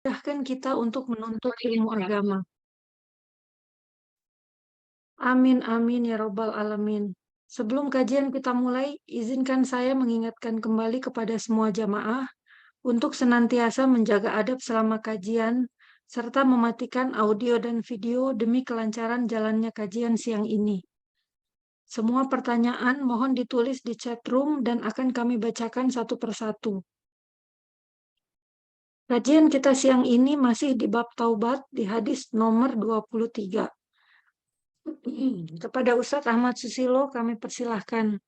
Mudahkan kita untuk menuntut ilmu agama. Amin, amin, ya Robbal Alamin. Sebelum kajian kita mulai, izinkan saya mengingatkan kembali kepada semua jamaah untuk senantiasa menjaga adab selama kajian, serta mematikan audio dan video demi kelancaran jalannya kajian siang ini. Semua pertanyaan mohon ditulis di chat room dan akan kami bacakan satu persatu. Kajian kita siang ini masih di bab taubat di hadis nomor 23. Kepada Ustadz Ahmad Susilo kami persilahkan.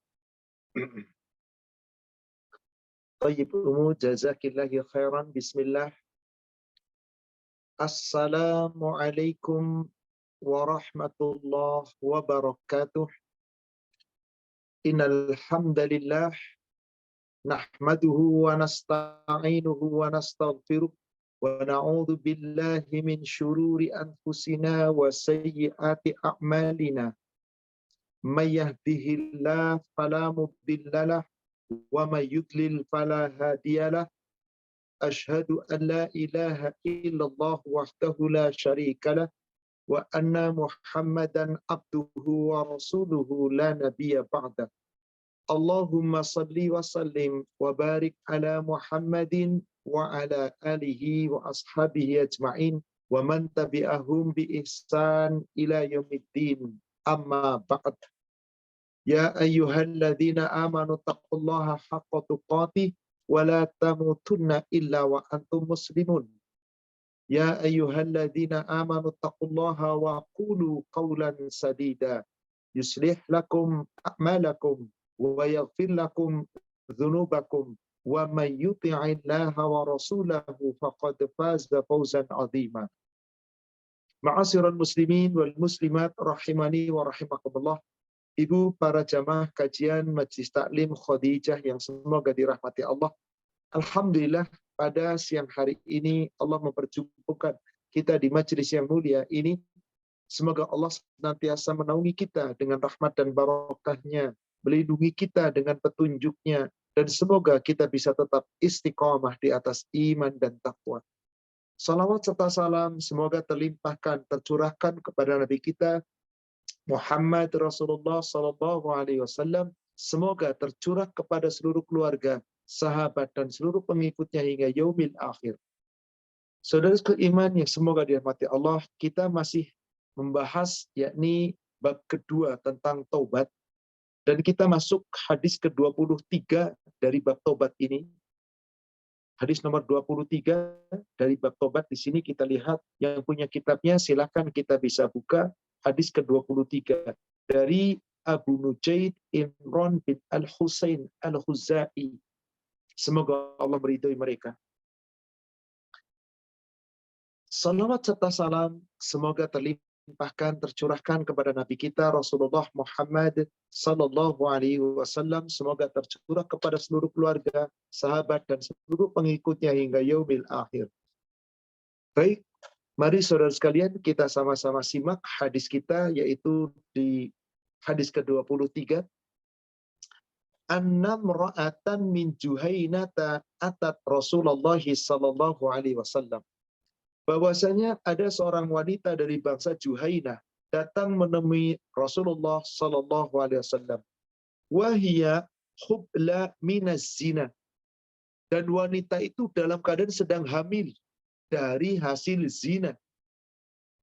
Tayyib umu jazakillahi khairan. Bismillah. Assalamualaikum warahmatullahi wabarakatuh. Innal hamdalillah nahmaduhu wa nasta'inuhu wa nastaghfiruh wa na'udzu billahi min syururi anfusina wa sayyiati a'malina. May yahdihillahu fala mudhillalah wa may yudlil fala hadiyalah. Asyhadu an la ilaha illallah wahdahu la syarika lah wa anna Muhammadan abduhu wa rasuluhu la nabiyya ba'da. Allahumma salli wa sallim wa barik ala Muhammadin wa ala alihi wa ashabihi ajma'in wa man tabi'ahum bi ihsan ila yaumiddin. Amma ba'd. Ya ayyuhalladzina amanu taqullaha haqqa tuqatih wa la tamutunna illa wa antum muslimun. Ya ayyuhalladzina amanu taqullaha wa qulu qawlan sadida yuslih lakum a'malakum wa yaghfir lakum dhunubakum wa may yuti'illaha wa rasulahu faqad faza fawzan 'azima. Ma'asyiral muslimin wal muslimat rahimani wa rahimakumullah. Ibu para jamaah kajian Majelis Taklim Khadijah yang semoga dirahmati Allah. Alhamdulillah pada siang hari ini Allah memperjumpakan kita di majelis yang mulia ini. Semoga Allah senantiasa menaungi kita dengan rahmat dan barokahnya, melindungi kita dengan petunjuknya, dan semoga kita bisa tetap istiqamah di atas iman dan takwa. Salawat serta salam semoga terlimpahkan, tercurahkan kepada Nabi kita Muhammad Rasulullah Sallallahu Alaihi Wasallam. Semoga tercurah kepada seluruh keluarga, sahabat, dan seluruh pengikutnya hingga yaumil akhir. Saudara iman yang semoga dirahmati Allah, kita masih membahas yakni bab kedua tentang taubat, dan kita masuk hadis ke-23 dari bab taubat ini. Hadis nomor 23 dari bab taubat. Di sini kita lihat, yang punya kitabnya silakan kita bisa buka hadis ke-23 dari Abu Nujaid Imran bin Al-Husain Al-Khuzai. Semoga Allah meridhai mereka. Salawat serta salam semoga terlimpahkan, tercurahkan kepada Nabi kita Rasulullah Muhammad Sallallahu Alaihi Wasallam. Semoga tercurah kepada seluruh keluarga, sahabat, dan seluruh pengikutnya hingga yaumil akhir. Baik, mari saudara sekalian kita sama-sama simak hadis kita, yaitu di hadis ke-23. Annam ra'atan min Juhainata atat Rasulullah Sallallahu Alaihi Wasallam. Bahwasanya ada seorang wanita dari bangsa Juhainah datang menemui Rasulullah Sallallahu Alaihi Wasallam. Wahia hubla minaz zina. Dan wanita itu dalam keadaan sedang hamil dari hasil zina.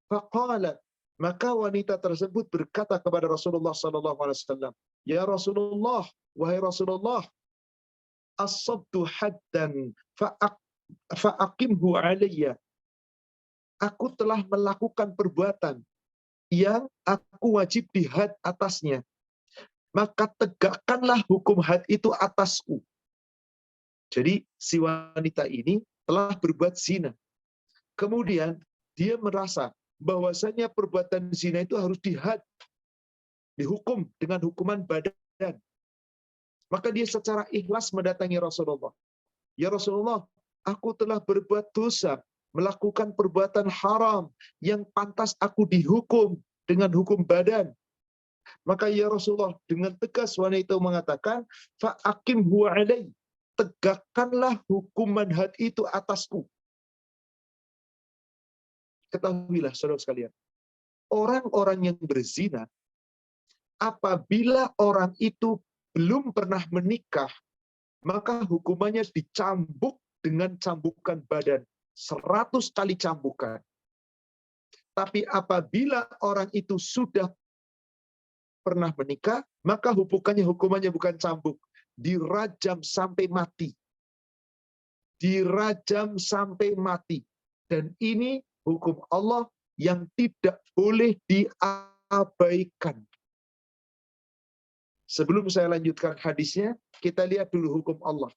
Faqalat, maka wanita tersebut berkata kepada Rasulullah Sallallahu Alaihi Wasallam, Ya Rasulullah, wahai Rasulullah, asabtu haddan fa'aqimhu alayya. Aku telah melakukan perbuatan yang aku wajib dihad atasnya. Maka tegakkanlah hukum had itu atasku. Jadi si wanita ini telah berbuat zina. Kemudian dia merasa bahwasanya perbuatan zina itu harus dihad, dihukum dengan hukuman badan. Maka dia secara ikhlas mendatangi Rasulullah. Ya Rasulullah, aku telah berbuat dosa, melakukan perbuatan haram yang pantas aku dihukum dengan hukum badan. Maka ya Rasulullah, dengan tegas wanita itu mengatakan, fa'aqimhu alai, tegakkanlah hukuman had itu atasku. Ketahuilah saudara sekalian, orang-orang yang berzina, apabila orang itu belum pernah menikah, maka hukumannya dicambuk dengan cambukan badan, 100 kali cambukan. Tapi apabila orang itu sudah pernah menikah, maka hukumannya bukan cambuk, dirajam sampai mati. Dirajam sampai mati. Dan ini hukum Allah yang tidak boleh diabaikan. Sebelum saya lanjutkan hadisnya, kita lihat dulu hukum Allah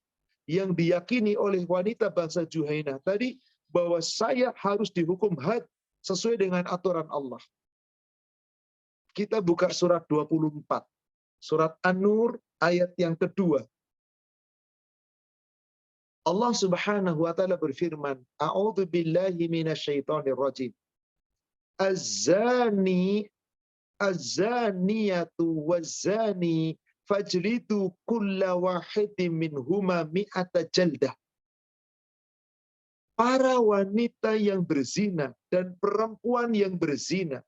yang diyakini oleh wanita bangsa Juhainah tadi, bahwa saya harus dihukum had sesuai dengan aturan Allah. Kita buka surat 24. Surat An-Nur ayat yang kedua. Allah Subhanahu wa taala berfirman, A'udzu billahi minasyaitonir rajim. Az-zani az-zaniyatu waz-zani fajlidu kulla wahidin minhuma mi'ata jaldah. Para wanita yang berzina dan perempuan yang berzina,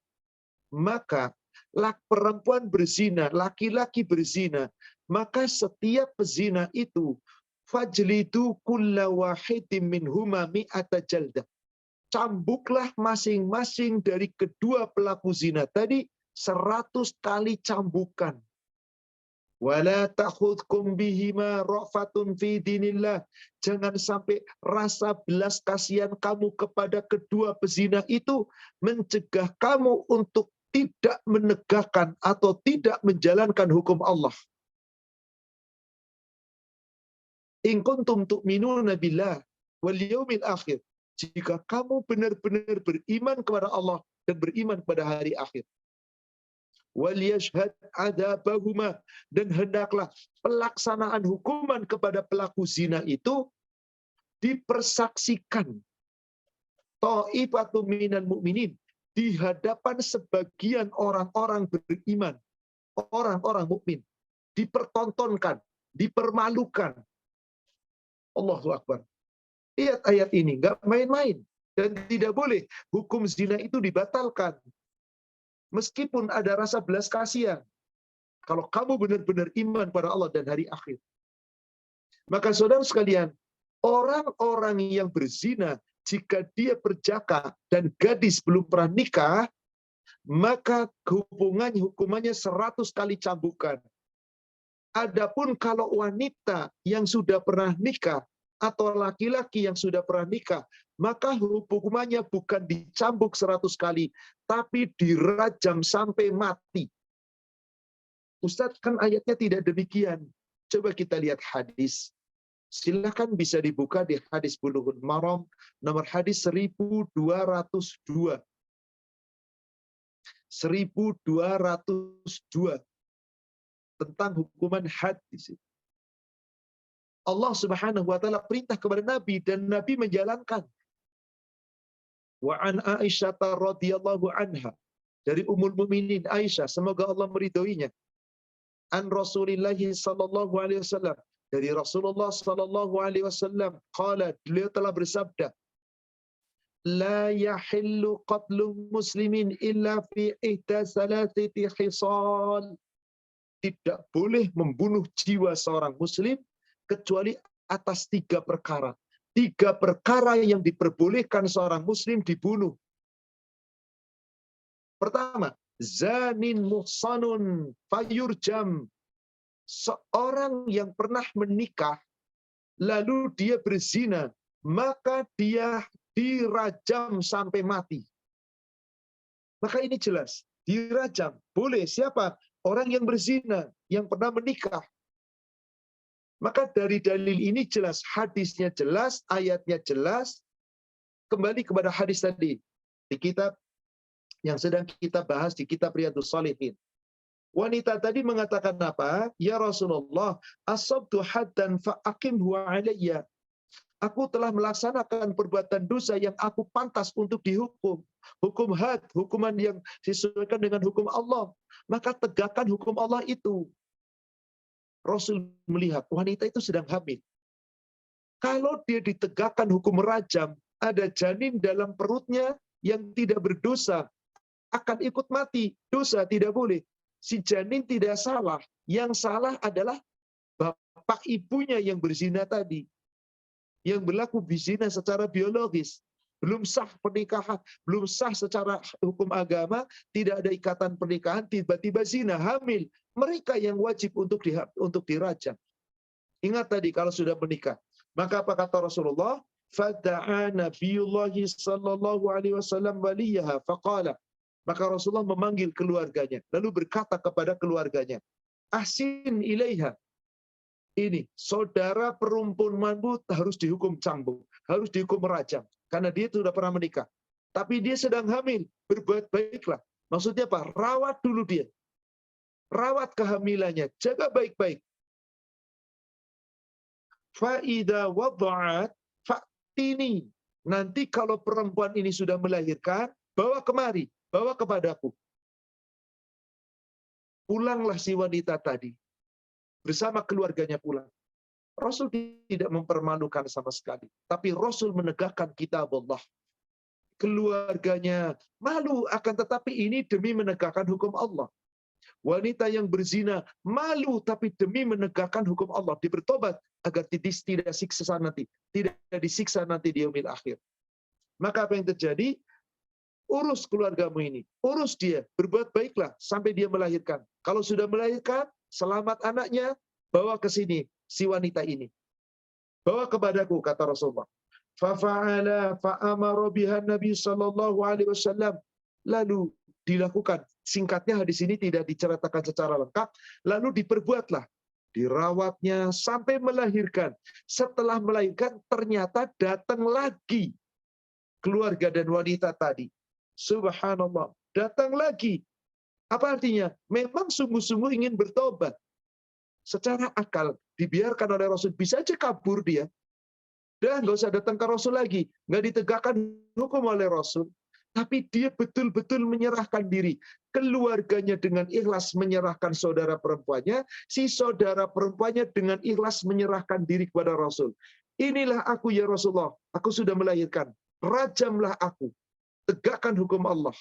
maka perempuan berzina, laki-laki berzina, maka setiap pezina itu fajlidu kulla wahidin minhuma mi'ata jaldah. Cambuklah masing-masing dari kedua pelaku zina tadi 100 kali cambukan. Wala ta'khudkum bihima ra'fatun fi dinillah. Jangan sampai rasa belas kasihan kamu kepada kedua pezina itu mencegah kamu untuk tidak menegakkan atau tidak menjalankan hukum Allah. In kuntum tu'minuna billah wal yaumil akhir. Jika kamu benar-benar beriman kepada Allah dan beriman kepada hari akhir. Wal yashhad adabahuma, dan hendaklah pelaksanaan hukuman kepada pelaku zina itu dipersaksikan ta'ifatum minal mu'minin, di hadapan sebagian orang-orang beriman, orang-orang mukmin, dipertontonkan, dipermalukan. Allahu Akbar. Lihat ayat ini, nggak main-main. Dan tidak boleh hukum zina itu dibatalkan. Meskipun ada rasa belas kasihan. Kalau kamu benar-benar iman pada Allah dan hari akhir. Maka saudara sekalian, orang-orang yang berzina, jika dia perjaka dan gadis belum pernah nikah, maka hukumannya 100 kali cambukan. Adapun kalau wanita yang sudah pernah nikah, atau laki-laki yang sudah pernah nikah, maka hukumannya bukan dicambuk 100 kali, tapi dirajam sampai mati. Ustadz, kan ayatnya tidak demikian. Coba kita lihat hadis. Silakan bisa dibuka di hadis Bulughul Maram, nomor hadis 1202. 1202. Tentang hukuman had di situ. Allah Subhanahu wa taala perintah kepada Nabi dan Nabi menjalankan. Wa an Aisyah radhiyallahu anha, dari Ummul Mukminin Aisyah, semoga Allah meridhoinya. An Rasulillah sallallahu alaihi wasallam, dari Rasulullah sallallahu alaihi wasallam, qala, beliau telah bersabda, la yahillu qatlu muslimin illa fi ihda salasati khisal. Tidak boleh membunuh jiwa seorang muslim kecuali atas 3 perkara. 3 perkara yang diperbolehkan seorang muslim dibunuh. Pertama, zanin muhsanun fayurjam. Seorang yang pernah menikah, lalu dia berzina, maka dia dirajam sampai mati. Maka ini jelas, dirajam. Boleh siapa? Orang yang berzina, yang pernah menikah. Maka dari dalil ini jelas, hadisnya jelas, ayatnya jelas. Kembali kepada hadis tadi di kitab yang sedang kita bahas di kitab Riyadhus Shalihin. Wanita tadi mengatakan apa? Ya Rasulullah, asabtu haddan fa'aqimhu alayya. Aku telah melaksanakan perbuatan dosa yang aku pantas untuk dihukum. Hukum had, hukuman yang disesuaikan dengan hukum Allah. Maka tegakkan hukum Allah itu. Rasul melihat wanita itu sedang hamil. Kalau dia ditegakkan hukum rajam, ada janin dalam perutnya, yang tidak berdosa akan ikut mati. Dosa tidak boleh. Si janin tidak salah. Yang salah adalah bapak ibunya yang berzina tadi. Yang berlaku berzina secara biologis. Belum sah pernikahan, belum sah secara hukum agama, tidak ada ikatan pernikahan, tiba-tiba zina, hamil. Mereka yang wajib untuk dirajam. Ingat tadi kalau sudah menikah. Maka apa kata Rasulullah? Fada'a Nabiyullahi sallallahu alaihi wasallam waliyaha faqala. Maka Rasulullah memanggil keluarganya, lalu berkata kepada keluarganya, ahsin ilaiha. Ini saudara perempuanmu harus dihukum cambuk, harus dihukum rajam karena dia sudah pernah menikah. Tapi dia sedang hamil, berbuat baiklah. Maksudnya apa? Rawat dulu dia. Rawat kehamilannya, jaga baik-baik. Fa'idha wada'at fa'tini. Nanti kalau perempuan ini sudah melahirkan, bawa kemari, bawa kepadaku. Pulanglah si wanita tadi. Bersama keluarganya pulang. Rasul tidak mempermalukan sama sekali. Tapi Rasul menegakkan kitab Allah. Keluarganya malu, akan tetapi ini demi menegakkan hukum Allah. Wanita yang berzina malu tapi demi menegakkan hukum Allah, bertobat agar tidak siksa nanti, tidak disiksa nanti di yaumil akhir. Maka apa yang terjadi? Urus keluargamu ini, urus dia, berbuat baiklah sampai dia melahirkan. Kalau sudah melahirkan, selamat anaknya, bawa ke sini si wanita ini. Bawa kepadaku, kata Rasulullah. Fafa'ala fa'amara biha Nabi sallallahu alaihi wasallam. Lalu dilakukan. Singkatnya hadis ini tidak diceritakan secara lengkap. Lalu diperbuatlah. Dirawatnya sampai melahirkan. Setelah melahirkan ternyata datang lagi keluarga dan wanita tadi. Subhanallah. Datang lagi. Apa artinya? Memang sungguh-sungguh ingin bertobat. Secara akal dibiarkan oleh Rasul. Bisa aja kabur dia. Dan nggak usah datang ke Rasul lagi. Nggak ditegakkan hukum oleh Rasul. Tapi dia betul-betul menyerahkan diri. Keluarganya dengan ikhlas menyerahkan saudara perempuannya. Si saudara perempuannya dengan ikhlas menyerahkan diri kepada Rasul. Inilah aku ya Rasulullah. Aku sudah melahirkan. Rajamlah aku. Tegakkan hukum Allah.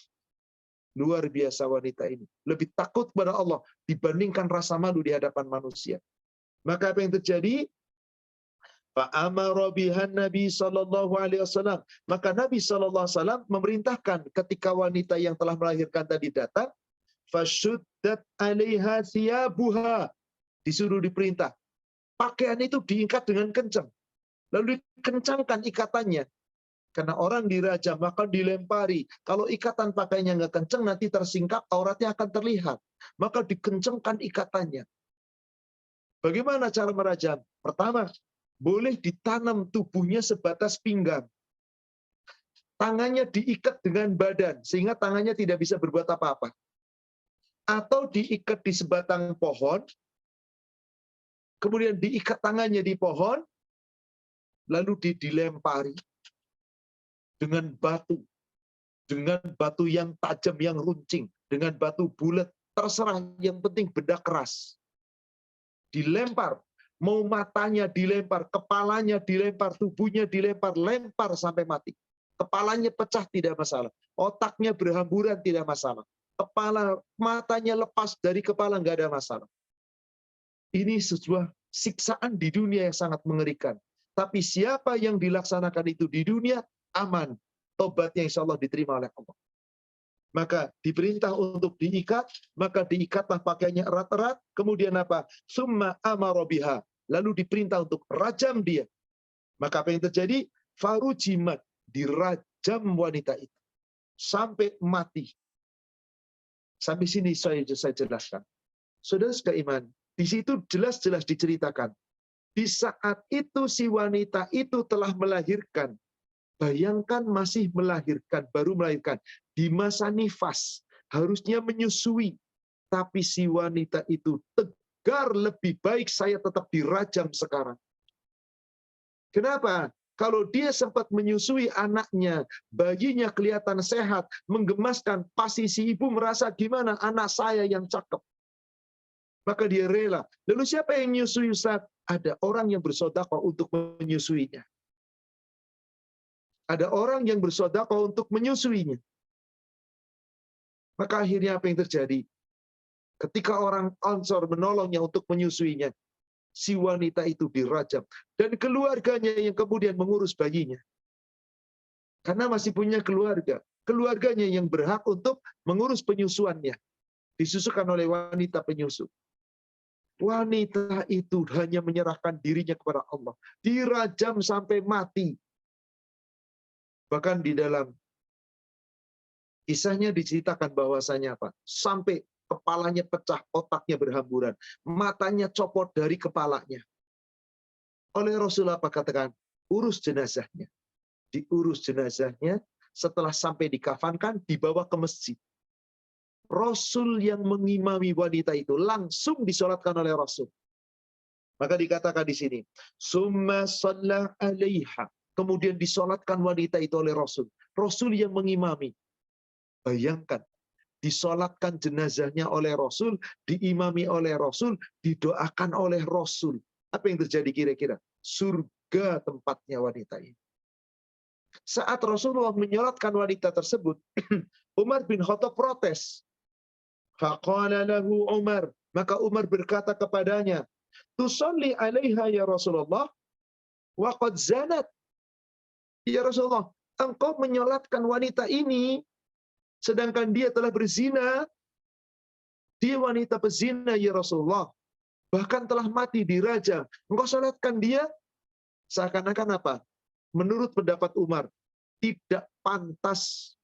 Luar biasa wanita ini. Lebih takut kepada Allah dibandingkan rasa malu di hadapan manusia. Maka apa yang terjadi? Fa'amara bihan Nabi sallallahu alaihi wasallam. Maka Nabi sallallahu alaihi wasallam memerintahkan ketika wanita yang telah melahirkan tadi datang, fasyuddat 'alaiha thiyabuha. Disuruh diperintah. Pakaian itu diikat dengan kencang. Lalu dikencangkan ikatannya. Karena orang dirajam maka dilempari. Kalau ikatan pakaiannya nggak kencang nanti tersingkap, auratnya akan terlihat. Maka dikencangkan ikatannya. Bagaimana cara merajam? Pertama, boleh ditanam tubuhnya sebatas pinggang. Tangannya diikat dengan badan, sehingga tangannya tidak bisa berbuat apa-apa. Atau diikat di sebatang pohon, kemudian diikat tangannya di pohon, lalu dilempari dengan batu yang tajam, yang runcing, dengan batu bulat, terserah, yang penting benda keras. Dilempar. Mau matanya dilempar, kepalanya dilempar, tubuhnya dilempar, lempar sampai mati. Kepalanya pecah tidak masalah. Otaknya berhamburan tidak masalah. Matanya lepas dari kepala nggak ada masalah. Ini sebuah siksaan di dunia yang sangat mengerikan. Tapi siapa yang dilaksanakan itu di dunia, aman. Tobatnya insya Allah diterima oleh Allah. Maka diperintah untuk diikat, maka diikatlah pakaiannya erat-erat, kemudian apa? Summa amara biha. Lalu diperintah untuk rajam dia. Maka apa yang terjadi? Farujimat, dirajam wanita itu. Sampai mati. Sampai sini saya jelaskan. Saudara sekalian, di situ jelas-jelas diceritakan. Di saat itu si wanita itu telah melahirkan. Bayangkan masih melahirkan, baru melahirkan. Di masa nifas, harusnya menyusui. Tapi si wanita itu tegar, lebih baik saya tetap dirajam sekarang. Kenapa? Kalau dia sempat menyusui anaknya, bayinya kelihatan sehat, menggemaskan, pasti si ibu merasa gimana anak saya yang cakep. Maka dia rela. Lalu siapa yang menyusui Ustaz? Ada orang yang bersedekah untuk menyusuinya. Ada orang yang bersedekah untuk menyusuinya. Maka akhirnya apa yang terjadi? Ketika orang Ansor menolongnya untuk menyusuinya, si wanita itu dirajam. Dan keluarganya yang kemudian mengurus bayinya. Karena masih punya keluarga. Keluarganya yang berhak untuk mengurus penyusuannya. Disusukan oleh wanita penyusu. Wanita itu hanya menyerahkan dirinya kepada Allah. Dirajam sampai mati. Bahkan di dalam kisahnya diceritakan bahwasanya apa? Sampai kepalanya pecah, otaknya berhamburan. Matanya copot dari kepalanya. Oleh Rasulullah apa katakan? Urus jenazahnya. Diurus jenazahnya, setelah sampai dikafankan, dibawa ke masjid. Rasul yang mengimami wanita itu langsung disolatkan oleh Rasul. Maka dikatakan di sini, summa shalla alaiha. Kemudian disolatkan wanita itu oleh Rasul. Rasul yang mengimami. Bayangkan, disolatkan jenazahnya oleh Rasul, diimami oleh Rasul, didoakan oleh Rasul. Apa yang terjadi kira-kira? Surga tempatnya wanita ini. Saat Rasulullah menyolatkan wanita tersebut, Umar bin Khattab protes. Faqala lahu Umar. Maka Umar berkata kepadanya, tusalli alaiha ya Rasulullah, wa qad zanat. Ya Rasulullah, engkau menyolatkan wanita ini, sedangkan dia telah berzina. Dia wanita pezina ya Rasulullah. Bahkan telah mati dirajam. Engkau salatkan dia, seakan-akan apa? Menurut pendapat Umar, tidak pantas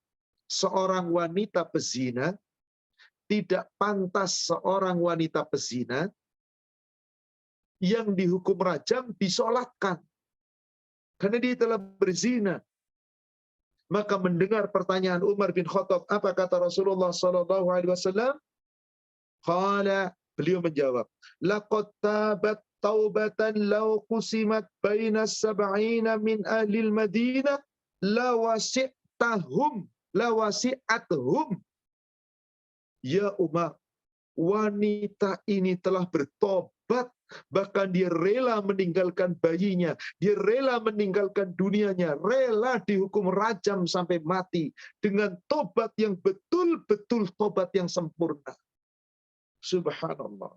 seorang wanita pezina, tidak pantas seorang wanita pezina yang dihukum rajam disolatkan. Karena dia telah berzina. Maka mendengar pertanyaan Umar bin Khattab, apa kata Rasulullah SAW? Qala, beliau menjawab, laqad tabat taubatan law qusimat baina sab'ina min ahli al-Madinah lawasi'athum. Ya Umar, wanita ini telah bertobat, bahkan dia rela meninggalkan bayinya, dia rela meninggalkan dunianya, rela dihukum rajam sampai mati dengan tobat yang betul-betul tobat yang sempurna. Subhanallah.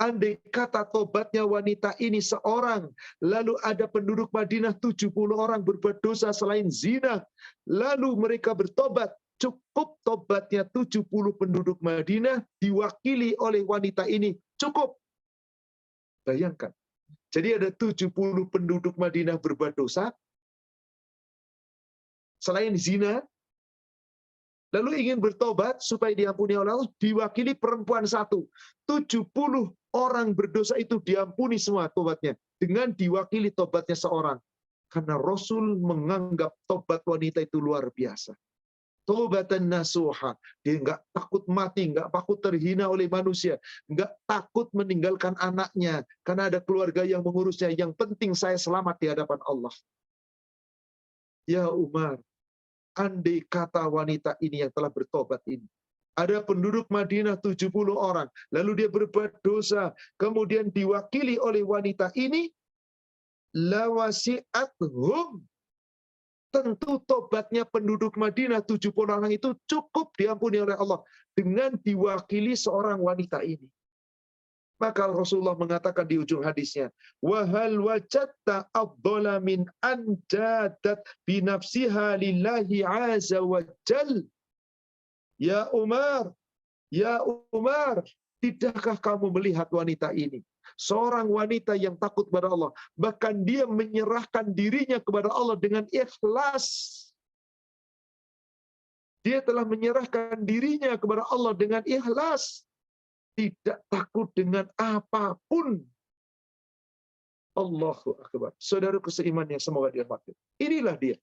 Andai kata tobatnya wanita ini seorang, lalu ada penduduk Madinah 70 orang berbuat dosa selain zina, lalu mereka bertobat, cukup tobatnya 70 penduduk Madinah diwakili oleh wanita ini, cukup. Bayangkan. Jadi ada 70 penduduk Madinah berbuat dosa selain zina, lalu ingin bertobat supaya diampuni oleh Allah, diwakili perempuan satu. 70 orang berdosa itu diampuni semua tobatnya, dengan diwakili tobatnya seorang. Karena Rasul menganggap tobat wanita itu luar biasa. Tobatan nasuha. Dia nggak takut mati, nggak takut terhina oleh manusia, nggak takut meninggalkan anaknya, karena ada keluarga yang mengurusnya. Yang penting saya selamat di hadapan Allah. Ya Umar, andai kata wanita ini yang telah bertobat ini, ada penduduk Madinah 70 orang, lalu dia berbuat dosa, kemudian diwakili oleh wanita ini, lawasi'athum. Tentu tobatnya penduduk Madinah 70 orang itu cukup diampuni oleh Allah dengan diwakili seorang wanita ini. Maka Rasulullah mengatakan di ujung hadisnya, wahal wajadta afdhala min anjadat binafsiha lillahi azza wa jal. Ya Umar, tidakkah kamu melihat wanita ini? Seorang wanita yang takut kepada Allah, bahkan dia menyerahkan dirinya kepada Allah dengan ikhlas. Dia telah menyerahkan dirinya kepada Allah dengan ikhlas. Tidak takut dengan apapun. Allahu Akbar. Saudaraku seiman yang semoga dirahmati. Inilah dia.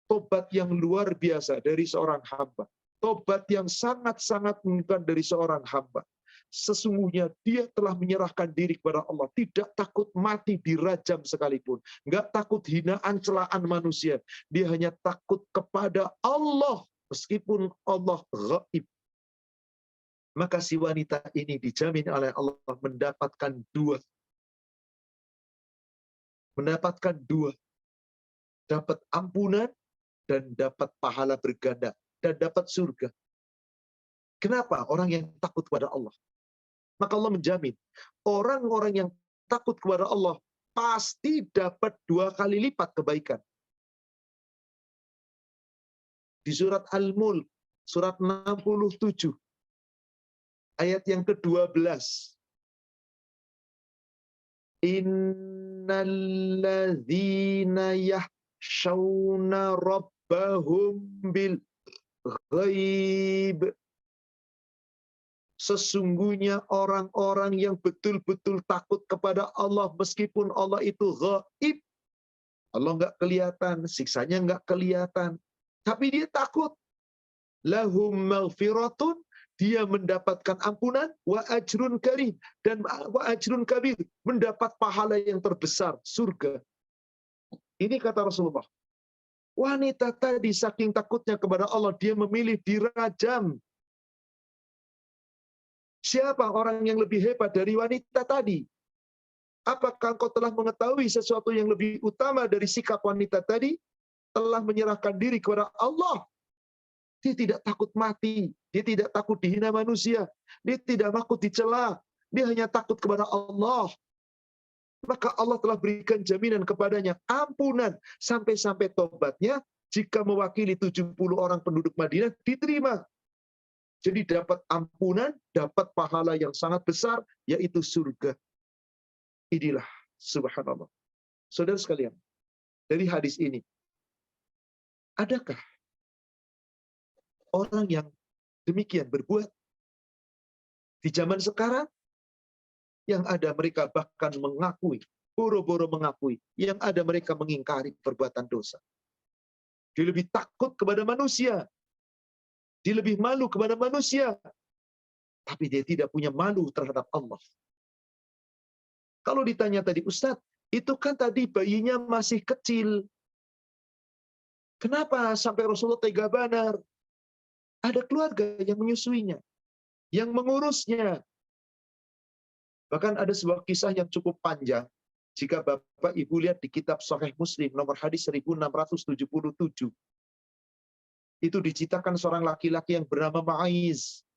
Tobat yang luar biasa dari seorang hamba. Tobat yang sangat-sangat mengerikan dari seorang hamba. Sesungguhnya dia telah menyerahkan diri kepada Allah. Tidak takut mati dirajam sekalipun. Nggak takut hinaan celaan manusia. Dia hanya takut kepada Allah. Meskipun Allah gaib. Maka si wanita ini dijamin oleh Allah mendapatkan 2. Mendapatkan 2. dapat ampunan, dan dapat pahala berganda, dan dapat surga. Kenapa? Orang yang takut kepada Allah. Maka Allah menjamin, orang-orang yang takut kepada Allah pasti dapat 2 kali lipat kebaikan. Di surat Al-Mulk, surat 67, ayat yang ke-12. Innalladzina yahshawna rabbahum bil ghaib. Sesungguhnya orang-orang yang betul-betul takut kepada Allah meskipun Allah itu ghaib. Allah nggak kelihatan, siksanya nggak kelihatan. Tapi dia takut. Lahum maghfiratun, dia mendapatkan ampunan, wa ajrun karim, dan wa ajrun kabir, mendapat pahala yang terbesar, surga. Ini kata Rasulullah. Wanita tadi saking takutnya kepada Allah, dia memilih dirajam. Siapa orang yang lebih hebat dari wanita tadi? Apakah engkau telah mengetahui sesuatu yang lebih utama dari sikap wanita tadi? Telah menyerahkan diri kepada Allah. Dia tidak takut mati. Dia tidak takut dihina manusia. Dia tidak takut dicela. Dia hanya takut kepada Allah. Maka Allah telah berikan jaminan kepadanya ampunan sampai-sampai tobatnya jika mewakili 70 orang penduduk Madinah diterima. Jadi dapat ampunan, dapat pahala yang sangat besar, yaitu surga. Inilah subhanallah. Saudara sekalian, dari hadis ini, adakah orang yang demikian berbuat di zaman sekarang? Yang ada mereka bahkan mengakui, boro-boro mengakui, yang ada mereka mengingkari perbuatan dosa. Dia lebih takut kepada manusia. Dia lebih malu kepada manusia. Tapi dia tidak punya malu terhadap Allah. Kalau ditanya tadi, Ustadz, itu kan tadi bayinya masih kecil. Kenapa sampai Rasulullah tega benar? Ada keluarga yang menyusuinya, yang mengurusnya. Bahkan ada sebuah kisah yang cukup panjang. Jika Bapak Ibu lihat di kitab Sahih Muslim, nomor hadis 1677. Itu diceritakan seorang laki-laki yang bernama Ma'iz.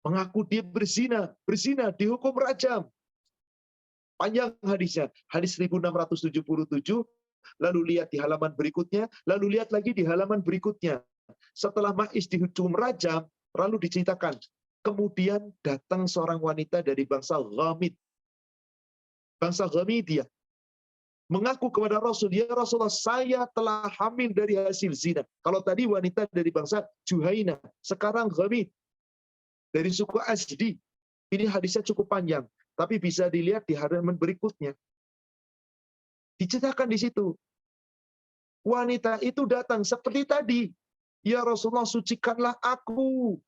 Mengaku dia berzina, dihukum rajam. Panjang hadisnya, hadis 1677, lalu lihat di halaman berikutnya, lalu lihat lagi di halaman berikutnya. Setelah Ma'iz dihukum rajam, lalu diceritakan, kemudian datang seorang wanita dari bangsa Ghamid. Bangsa Ghamidiyah. Mengaku kepada Rasul, ya Rasulullah, saya telah hamil dari hasil zina. Kalau tadi wanita dari bangsa Juhaina, sekarang Ghamid, dari suku Azdi. Ini hadisnya cukup panjang, tapi bisa dilihat di halaman berikutnya. Diceritakan di situ. Wanita itu datang seperti tadi. Ya Rasulullah, sucikanlah aku.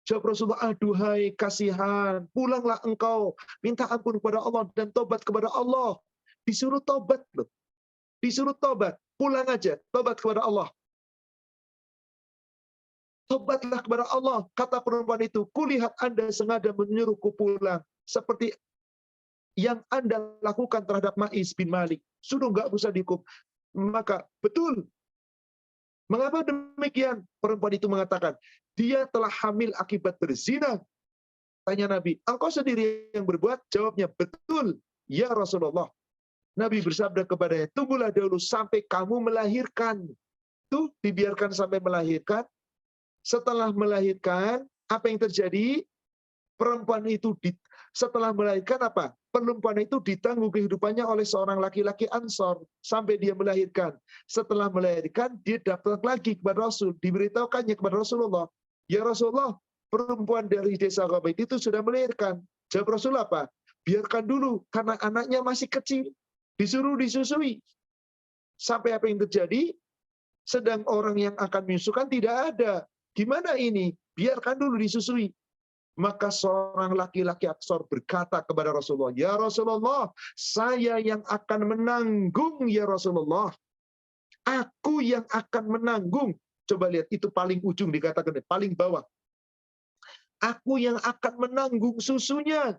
Jawab Rasulullah, aduhai kasihan, pulanglah engkau, minta ampun kepada Allah dan tobat kepada Allah. Disuruh tobat loh. Disuruh tobat. Pulang aja. Tobat kepada Allah. Tobatlah kepada Allah. Kata perempuan itu, kulihat Anda sengaja menyuruhku pulang. Seperti yang Anda lakukan terhadap Ma'iz bin Malik. Sudah nggak usah dihukum. Maka betul. Mengapa demikian? Perempuan itu mengatakan, dia telah hamil akibat berzina. Tanya Nabi, engkau sendiri yang berbuat? Jawabnya, betul. Ya Rasulullah. Nabi bersabda kepadanya, tunggulah dahulu sampai kamu melahirkan. Tuh, dibiarkan sampai melahirkan. Setelah melahirkan, apa yang terjadi? Perempuan itu setelah melahirkan apa? Perempuan itu ditanggung kehidupannya oleh seorang laki-laki Ansor sampai dia melahirkan. Setelah melahirkan, dia datang lagi kepada Rasul, diberitahukannya kepada Rasulullah. Ya Rasulullah, perempuan dari desa Ghamid itu sudah melahirkan. Jawab Rasul apa? Biarkan dulu, karena anaknya masih kecil. Disuruh disusui. Sampai apa yang terjadi? Sedang orang yang akan menyusukan tidak ada. Gimana ini? Biarkan dulu disusui. Maka seorang laki-laki Ansor berkata kepada Rasulullah, ya Rasulullah, saya yang akan menanggung ya Rasulullah. Aku yang akan menanggung. Coba lihat, itu paling ujung dikatakan, paling bawah. Aku yang akan menanggung susunya.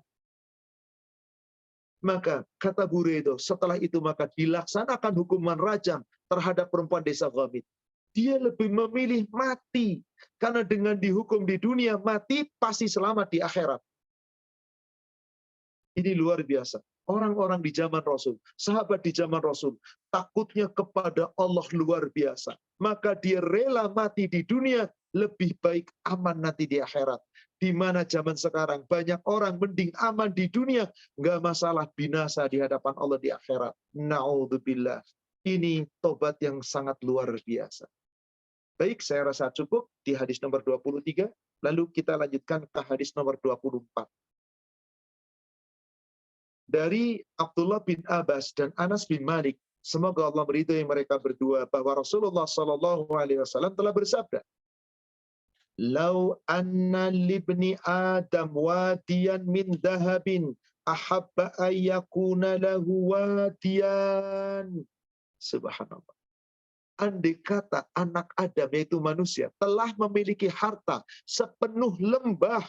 Maka kata Buredo, setelah itu maka dilaksanakan hukuman rajam terhadap perempuan desa Ghamid. Dia lebih memilih mati. Karena dengan dihukum di dunia, mati pasti selamat di akhirat. Ini luar biasa. Orang-orang di zaman Rasul, sahabat di zaman Rasul, takutnya kepada Allah luar biasa. Maka dia rela mati di dunia, lebih baik aman nanti di akhirat. Di mana zaman sekarang banyak orang mending aman di dunia, nggak masalah binasa di hadapan Allah di akhirat. Na'udzubillah. Ini tobat yang sangat luar biasa. Baik, saya rasa cukup di hadis nomor 23. Lalu kita lanjutkan ke hadis nomor 24. Dari Abdullah bin Abbas dan Anas bin Malik, semoga Allah meridhai mereka berdua, bahwa Rasulullah SAW telah bersabda, "Lau anna libni Adam wadiyan min dahabin ahabba ayyakuna lahu wadiyan." Subhanallah. Andai kata anak Adam, yaitu manusia, telah memiliki harta sepenuh lembah,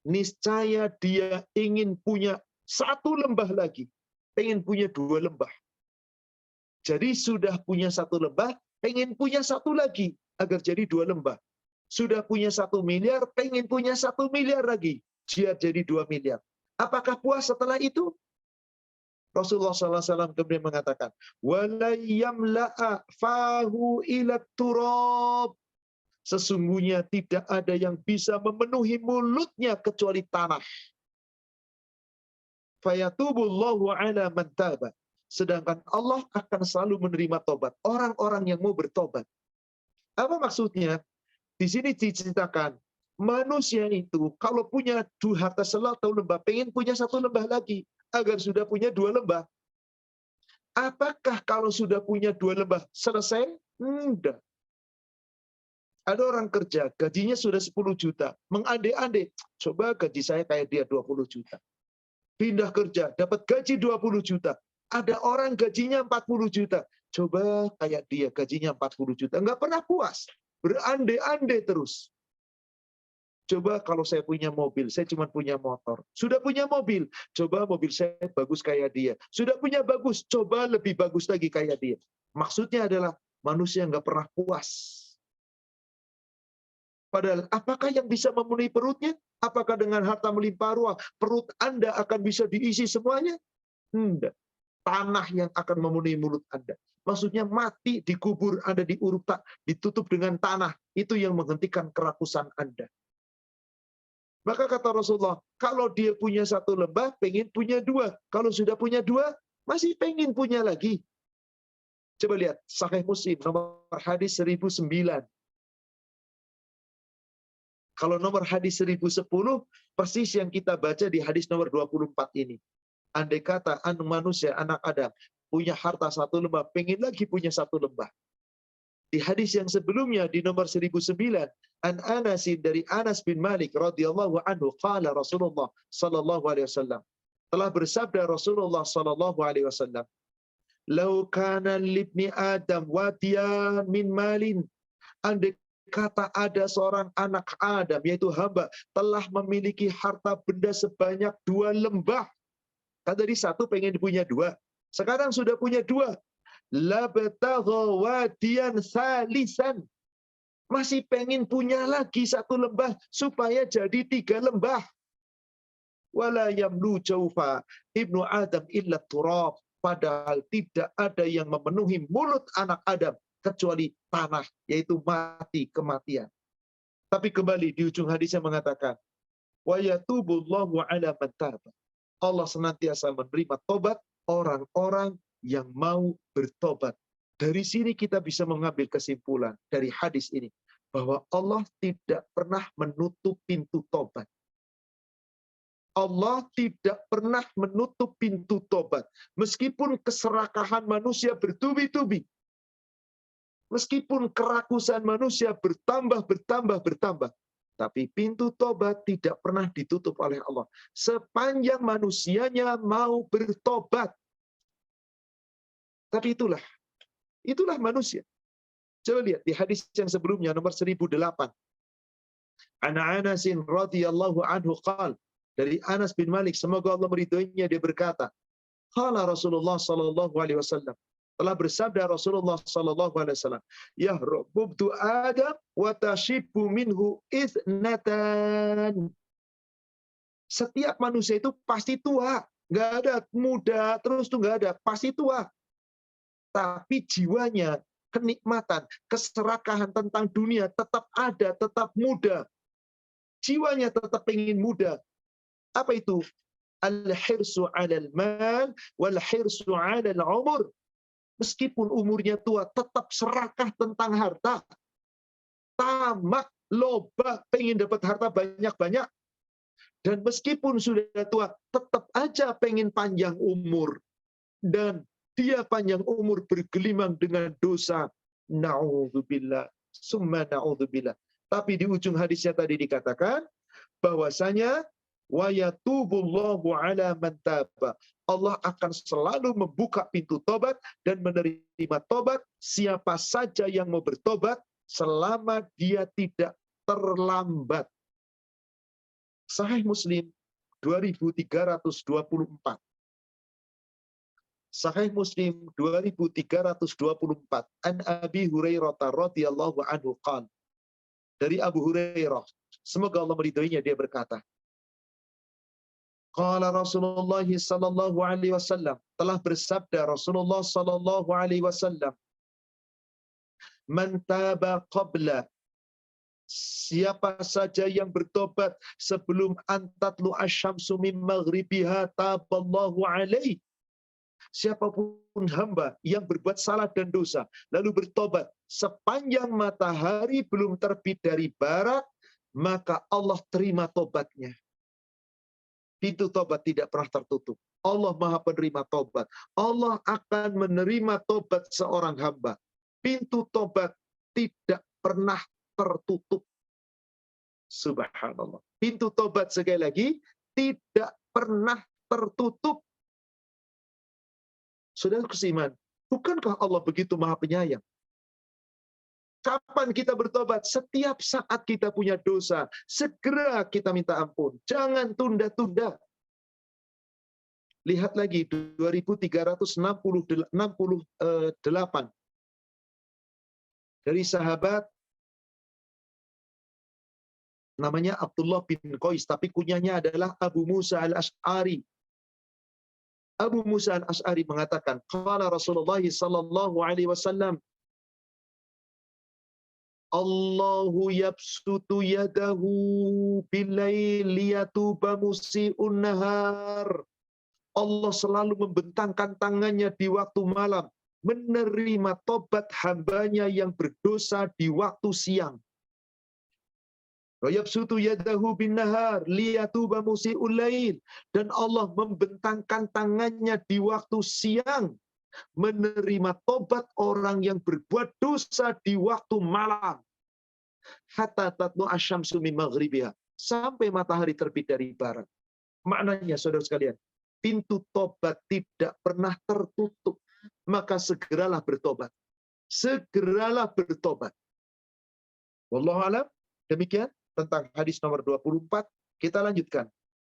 niscaya dia ingin punya satu lembah lagi, pengen punya dua lembah. Jadi sudah punya satu lembah, pengen punya satu lagi, agar jadi dua lembah. Sudah punya 1 miliar, pengen punya 1 miliar lagi, biar jadi 2 miliar. Apakah puas setelah itu? Rasulullah SAW kemudian mengatakan, "Wala yamla'a fahu ila turab." Sesungguhnya tidak ada yang bisa memenuhi mulutnya kecuali tanah. Fayatubullahu ala man taba. Sedangkan Allah akan selalu menerima tobat orang-orang yang mau bertobat. Apa maksudnya? Di sini diceritakan, manusia itu kalau punya 2 harta selal atau lembah, pengen punya 1 lembah lagi, agar sudah punya 2 lembah. Apakah kalau sudah punya 2 lembah selesai? Enggak. Ada orang kerja, gajinya sudah 10 juta. Mengandai-andai, coba gaji saya kayak dia 20 juta. Pindah kerja, dapat gaji 20 juta. Ada orang gajinya 40 juta. Coba kayak dia, gajinya 40 juta. Nggak pernah puas. Berandai-andai terus. Coba kalau saya punya mobil, saya cuma punya motor. Sudah punya mobil, coba mobil saya bagus kayak dia. Sudah punya bagus, coba lebih bagus lagi kayak dia. Maksudnya adalah manusia nggak pernah puas. Padahal apakah yang bisa memenuhi perutnya? Apakah dengan harta melimpah ruah, perut Anda akan bisa diisi semuanya? Tidak. Tanah yang akan memenuhi mulut Anda. Maksudnya mati, dikubur, Anda diuruk tak, ditutup dengan tanah. Itu yang menghentikan kerakusan Anda. Maka kata Rasulullah, kalau dia punya 1 lembah, pengen punya 2. Kalau sudah punya 2, masih pengen punya lagi. Coba lihat, Sahih Muslim, nomor hadis 1009. Kalau nomor hadis 1010, persis yang kita baca di hadis nomor 24 ini. Andai kata manusia, anak Adam, punya harta 1 lembah, pengen lagi punya 1 lembah. Di hadis yang sebelumnya, di nomor 1009, an Anas dari Anas bin Malik radhiyallahu anhu, qala Rasulullah sallallahu alaihi wasallam. Telah bersabda Rasulullah sallallahu alaihi wasallam, "Lau kana libni Adam wadiyan min malin." Andai kata ada seorang anak Adam, yaitu hamba, telah memiliki harta benda sebanyak 2 lembah. Kan tadi 1 pengen punya 2. Sekarang sudah punya 2. Labtagha wadiyan salisan. Masih pengen punya lagi 1 lembah supaya jadi 3 lembah. Wala yamlu jaufa ibnu Adam illa turab. Padahal tidak ada yang memenuhi mulut anak Adam kecuali tanah, yaitu mati, kematian. Tapi kembali di ujung hadisnya mengatakan, wa yatubullahu ala man taba. Allah senantiasa menerima tobat orang-orang yang mau bertobat. Dari sini kita bisa mengambil kesimpulan dari hadis ini, bahwa Allah tidak pernah menutup pintu tobat. Allah tidak pernah menutup pintu tobat. Meskipun keserakahan manusia bertubi-tubi, meskipun kerakusan manusia bertambah, tapi pintu tobat tidak pernah ditutup oleh Allah. Sepanjang manusianya mau bertobat. Tapi itulah manusia. Coba lihat di hadis yang sebelumnya, nomor 1008. An Anasin radhiyallahu anhu qala, Dari Anas bin Malik, semoga Allah meridhoinya, dia berkata, qala Rasulullah sallallahu alaihi wasallam, telah bersabda Rasulullah sallallahu alaihi wasallam, ya rabbubtu Adam wa tashibbu minhu ithnatan. Setiap manusia itu pasti tua, nggak ada muda terus tuh, nggak ada, pasti tua. Tapi jiwanya, kenikmatan, keserakahan tentang dunia tetap ada, tetap muda. Jiwanya tetap ingin muda. Apa itu? Al-hirsu 'alal mal wal hirsu 'alal umur. Meskipun umurnya tua, tetap serakah tentang harta. Tamak, loba, pengen dapat harta banyak-banyak. Dan meskipun sudah tua, tetap aja pengen panjang umur. Dan dia panjang umur bergelimang dengan dosa. Na'udzubillah. Summa na'udzubillah. Tapi di ujung hadisnya tadi dikatakan, bahwasanya wa yatubullahu ala man taba. Allah akan selalu membuka pintu tobat dan menerima tobat siapa saja yang mau bertobat selama dia tidak terlambat. Sahih Muslim 2324. Sahih Muslim 2324. An Abi Hurairah radhiyallahu anhu qala. Dari Abu Hurairah, semoga Allah meridhoinya, dia berkata, qala Rasulullah sallallahu alaihi wasallam, telah bersabda Rasulullah sallallahu alaihi wasallam, man taba qabla, siapa saja yang bertobat sebelum antatlu asyamsu min maghribiha taballahu alaihi. Siapapun hamba yang berbuat salah dan dosa lalu bertobat sepanjang matahari belum terbit dari barat, maka Allah terima tobatnya. Pintu tobat tidak pernah tertutup. Allah Maha Penerima tobat. Allah akan menerima tobat seorang hamba. Pintu tobat tidak pernah tertutup. Subhanallah. Pintu tobat, sekali lagi, tidak pernah tertutup. Saudara seiman, bukankah Allah begitu Maha Penyayang? Kapan kita bertobat? Setiap saat kita punya dosa, segera kita minta ampun. Jangan tunda-tunda. Lihat lagi 2368 dari sahabat namanya Abdullah bin Qais, tapi kunyanya adalah Abu Musa al-Ash'ari. Abu Musa al-Ash'ari mengatakan, qala Rasulullah sallallahu alaihi wasallam, Allahu yabsutu yadahu bilail liyatuba musi'un nahar. Allah selalu membentangkan tangannya di waktu malam, menerima tobat hambanya yang berdosa di waktu siang. Yabsutu yadahu bin nahar liyatuba musi'ul lail. Dan Allah membentangkan tangannya di waktu siang, menerima tobat orang yang berbuat dosa di waktu malam. Hatta tatlu asyamsu min maghribiha, sampai matahari terbit dari barat. Maknanya, saudara sekalian, pintu tobat tidak pernah tertutup. Maka segeralah bertobat. Segeralah bertobat. Wallahu a'lam. Demikian tentang hadis nomor 24. Kita lanjutkan.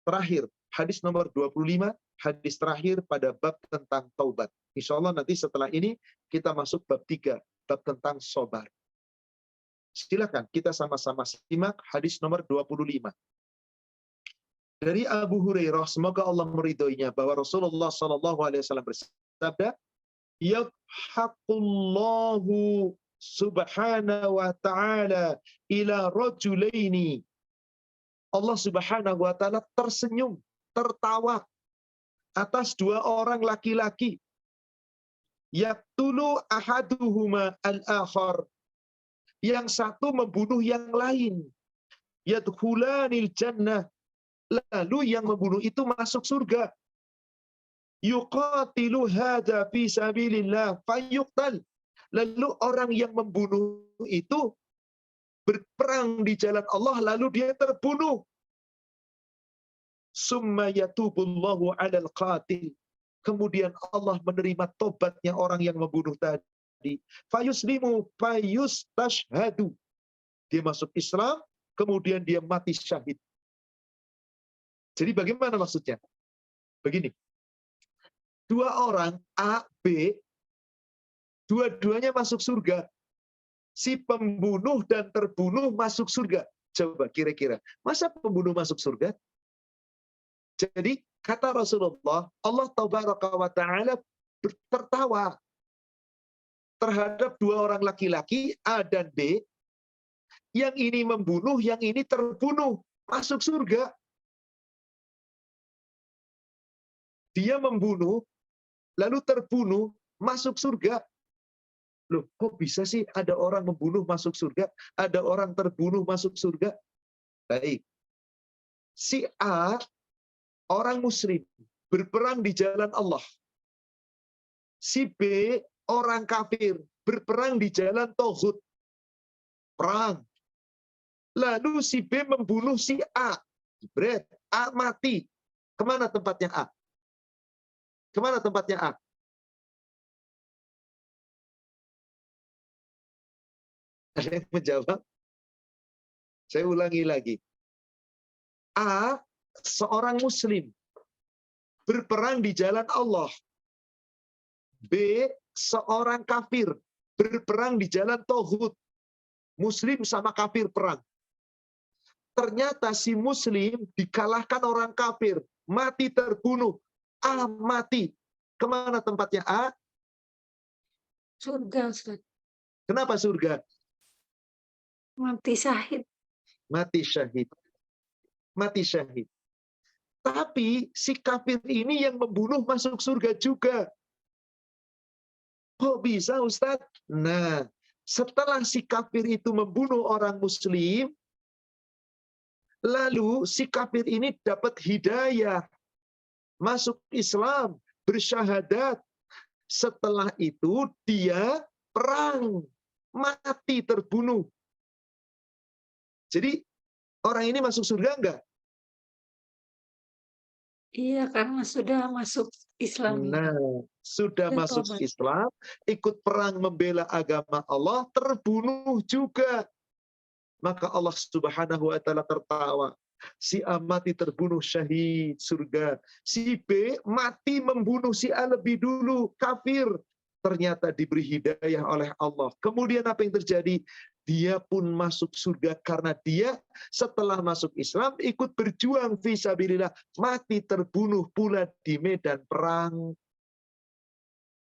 Terakhir, hadis nomor 25, hadis terakhir pada bab tentang taubat. Insya Allah nanti setelah ini kita masuk bab 3, bab tentang sabar. Silakan kita sama-sama simak hadis nomor 25. Dari Abu Hurairah, semoga Allah meridhoinya, bahwa Rasulullah SAW bersabda, yadhaqullahu subhanahu wa ta'ala ila rajulaini. Allah Subhanahu wa ta'ala tersenyum, tertawa atas dua orang laki-laki. Yaqtulu ahaduhuma al-akhar. Yang satu membunuh yang lain. Yadkhulanil jannah. Lalu yang membunuh itu masuk surga. Yuqatilu hadza fi sabilillah fayuqtal. Lalu orang yang membunuh itu berperang di jalan Allah, lalu dia terbunuh. Summa yatubullahu 'alal qatil. Kemudian Allah menerima tobatnya orang yang membunuh tadi. Fayuslimu fayustashhadu. Dia masuk Islam, kemudian dia mati syahid. Jadi bagaimana maksudnya? Begini. Dua orang, A, B, dua-duanya masuk surga. Si pembunuh dan terbunuh masuk surga. Coba kira-kira, masa pembunuh masuk surga? Jadi kata Rasulullah, Allah Tabaraka wa Ta'ala tertawa terhadap dua orang laki-laki, A dan B, yang ini membunuh, yang ini terbunuh, masuk surga. Dia membunuh, lalu terbunuh, masuk surga. Loh, kok bisa sih ada orang membunuh masuk surga, ada orang terbunuh masuk surga? Baik. Si A, orang muslim, berperang di jalan Allah. Si B, orang kafir, berperang di jalan tauhid. Perang. Lalu si B membunuh si A. Jebret, A mati. Kemana tempatnya A? Kemana tempatnya A? Ada yang menjawab? Saya ulangi lagi. A, seorang muslim, berperang di jalan Allah. B, seorang kafir, berperang di jalan tauhid. Muslim sama kafir perang. Ternyata si muslim dikalahkan orang kafir, mati terbunuh. A mati. Kemana tempatnya A? Surga, Ustaz. Kenapa surga? Mati syahid. Mati syahid. Mati syahid. Tapi si kafir ini yang membunuh masuk surga juga. Kok bisa, Ustadz? Nah, setelah si kafir itu membunuh orang muslim, lalu si kafir ini dapat hidayah, masuk Islam, bersyahadat. Setelah itu dia perang, mati terbunuh. Jadi orang ini masuk surga enggak? Iya, karena sudah masuk Islam. Nah, sudah Ya, masuk tobat. Islam, ikut perang membela agama Allah, terbunuh juga. Maka Allah Subhanahu wa Ta'ala tertawa. Si A mati terbunuh syahid surga. Si B mati membunuh si A lebih dulu, kafir. Ternyata diberi hidayah oleh Allah. Kemudian apa yang terjadi? Dia pun masuk surga karena dia setelah masuk Islam ikut berjuang fisabilillah, mati terbunuh pula di medan perang.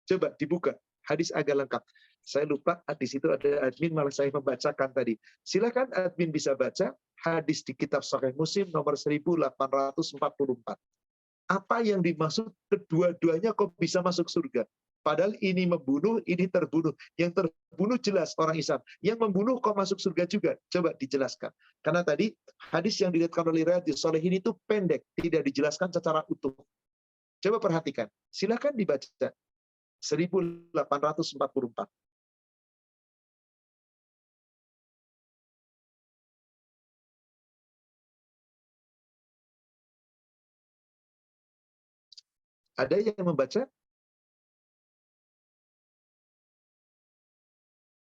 Coba dibuka, hadis agak lengkap. Saya lupa di situ ada admin, malah saya membacakan tadi. Silakan admin bisa baca hadis di kitab Sahih Muslim nomor 1844. Apa yang dimaksud kedua-duanya kok bisa masuk surga? Padahal ini membunuh, ini terbunuh. Yang terbunuh jelas orang Islam. Yang membunuh kok masuk surga juga? Coba dijelaskan. Karena tadi hadis yang diriwayatkan oleh Riyadhus Shalihin itu pendek, tidak dijelaskan secara utuh. Coba perhatikan. Silakan dibaca. 1844. Ada yang membaca?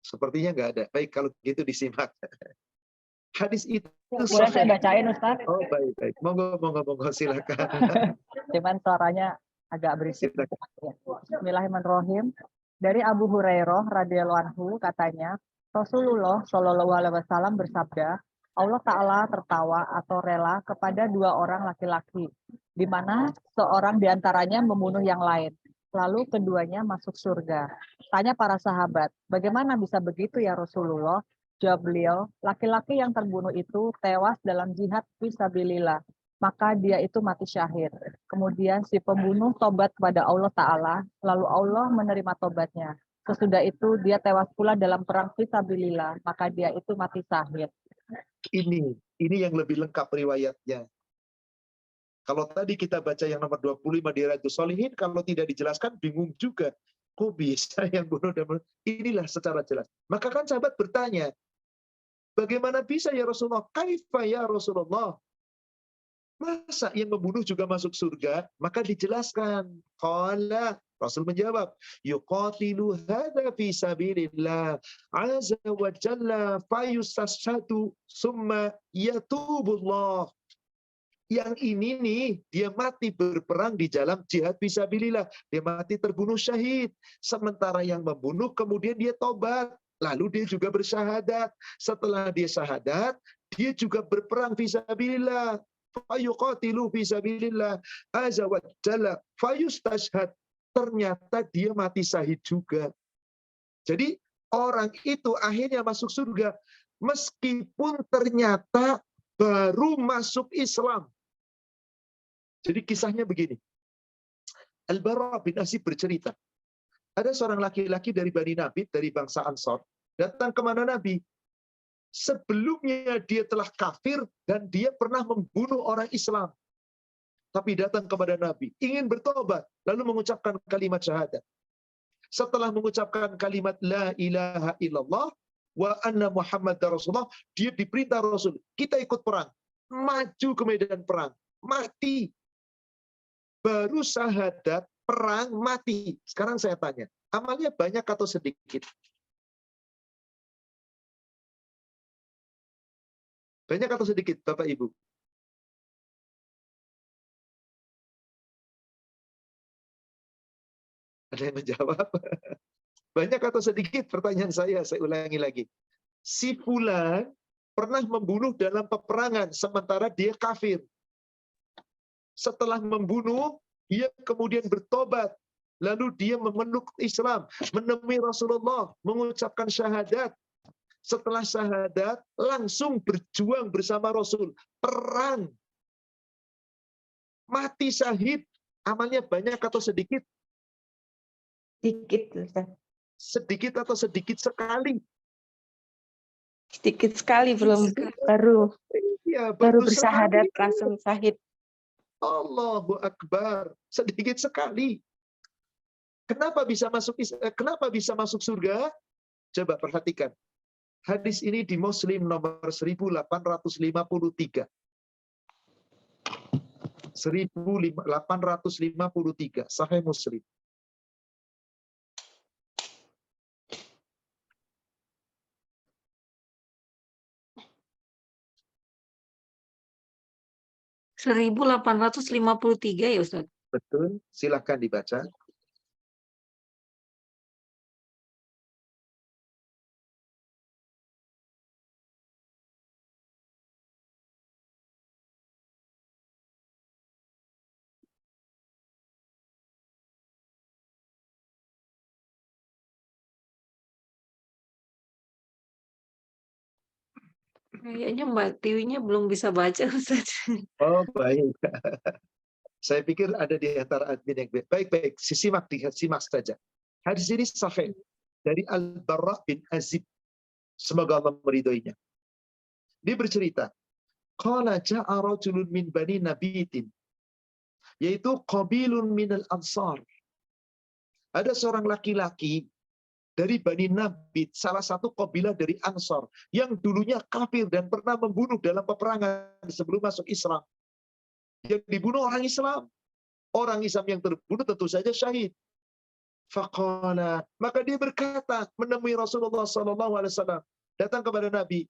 Sepertinya nggak ada. Baik, kalau gitu disimak. Hadis itu Boleh saya bacain, Ustaz? Oh, baik. Monggo, silakan. Cuman suaranya agak berisik. Silakan. Bismillahirrahmanirrahim. Dari Abu Hurairah radhiyallahu anhu katanya, Rasulullah Shallallahu alaihi wasallam bersabda, Allah Ta'ala tertawa atau rela kepada dua orang laki-laki, di mana seorang diantaranya membunuh yang lain. Lalu keduanya masuk surga. Tanya para sahabat, bagaimana bisa begitu ya Rasulullah? Jawab beliau, laki-laki yang terbunuh itu tewas dalam jihad fisabilillah, maka dia itu mati syahid. Kemudian si pembunuh tobat kepada Allah Ta'ala, lalu Allah menerima tobatnya. Sesudah itu dia tewas pula dalam perang fisabilillah, maka dia itu mati syahid. Ini yang lebih lengkap riwayatnya. Kalau tadi kita baca yang nomor 25 di Riyadhus Shalihin, kalau tidak dijelaskan bingung juga. Kok bisa yang bunuh dan bunuh? Inilah secara jelas. Maka kan sahabat bertanya, bagaimana bisa ya Rasulullah? Kaifa ya Rasulullah? Masa yang membunuh juga masuk surga? Maka dijelaskan. Qala, Rasul menjawab, yuqatilu hadza fi sabilillah azza wa jalla fayustashhadu summa yatubullah. Yang ini nih, dia mati berperang di jalan jihad fisabilillah. Dia mati terbunuh syahid. Sementara yang membunuh kemudian dia tobat. Lalu dia juga bersyahadat. Setelah dia syahadat, dia juga berperang fisabilillah. Fayuqatilu fisabilillah azza wa jalla fayustashhad. Ternyata dia mati syahid juga. Jadi orang itu akhirnya masuk surga meskipun ternyata baru masuk Islam. Jadi kisahnya begini. Al-Bara bin Azib bercerita. Ada seorang laki-laki dari Bani Nabi, dari bangsa Ansor, datang kemana Nabi. Sebelumnya dia telah kafir dan dia pernah membunuh orang Islam. Tapi datang kepada Nabi, ingin bertobat, lalu mengucapkan kalimat syahadat. Setelah mengucapkan kalimat la ilaha illallah wa anna Muhammad Rasulullah, dia diperintah Rasul, kita ikut perang. Maju ke medan perang. Mati. Baru syahadat, perang, mati. Sekarang saya tanya, amalnya banyak atau sedikit? Banyak atau sedikit, Bapak Ibu? Ada yang menjawab? Banyak atau sedikit? Pertanyaan saya ulangi lagi. Si fulan pernah membunuh dalam peperangan, sementara dia kafir. Setelah membunuh, dia kemudian bertobat. Lalu dia memeluk Islam, menemui Rasulullah, mengucapkan syahadat. Setelah syahadat, langsung berjuang bersama Rasul. Perang. Mati syahid. Amalnya banyak atau sedikit? Sedikit, Ustaz. Sedikit atau sedikit sekali? Sedikit sekali, baru Ya, baru baru bersyahadat sekali. langsung syahid. Allahu Akbar. Sedikit sekali. Kenapa bisa masuk surga? Coba perhatikan. Hadis ini di Muslim nomor 1853. 1853, Sahih Muslim. Seribu 1853 ya Ustaz. Betul, silakan dibaca. Kayaknya Mbak Tiwinya belum bisa baca Ustaz. Oh, baik. Saya pikir ada di antara admin yang baik. Baik, simak saja. Hadis ini sahih dari Al-Bara bin Azib. Semoga Allah meridhoinya. Dia bercerita, qala ja'a rajulun min bani nabitin, yaitu qabilun minal ansar. Ada seorang laki-laki dari Bani Nabit, salah satu kabilah dari Ansar, yang dulunya kafir dan pernah membunuh dalam peperangan sebelum masuk Islam. Yang dibunuh orang Islam. Orang Islam yang terbunuh tentu saja syahid. Faqala, maka dia berkata, menemui Rasulullah SAW, datang kepada Nabi,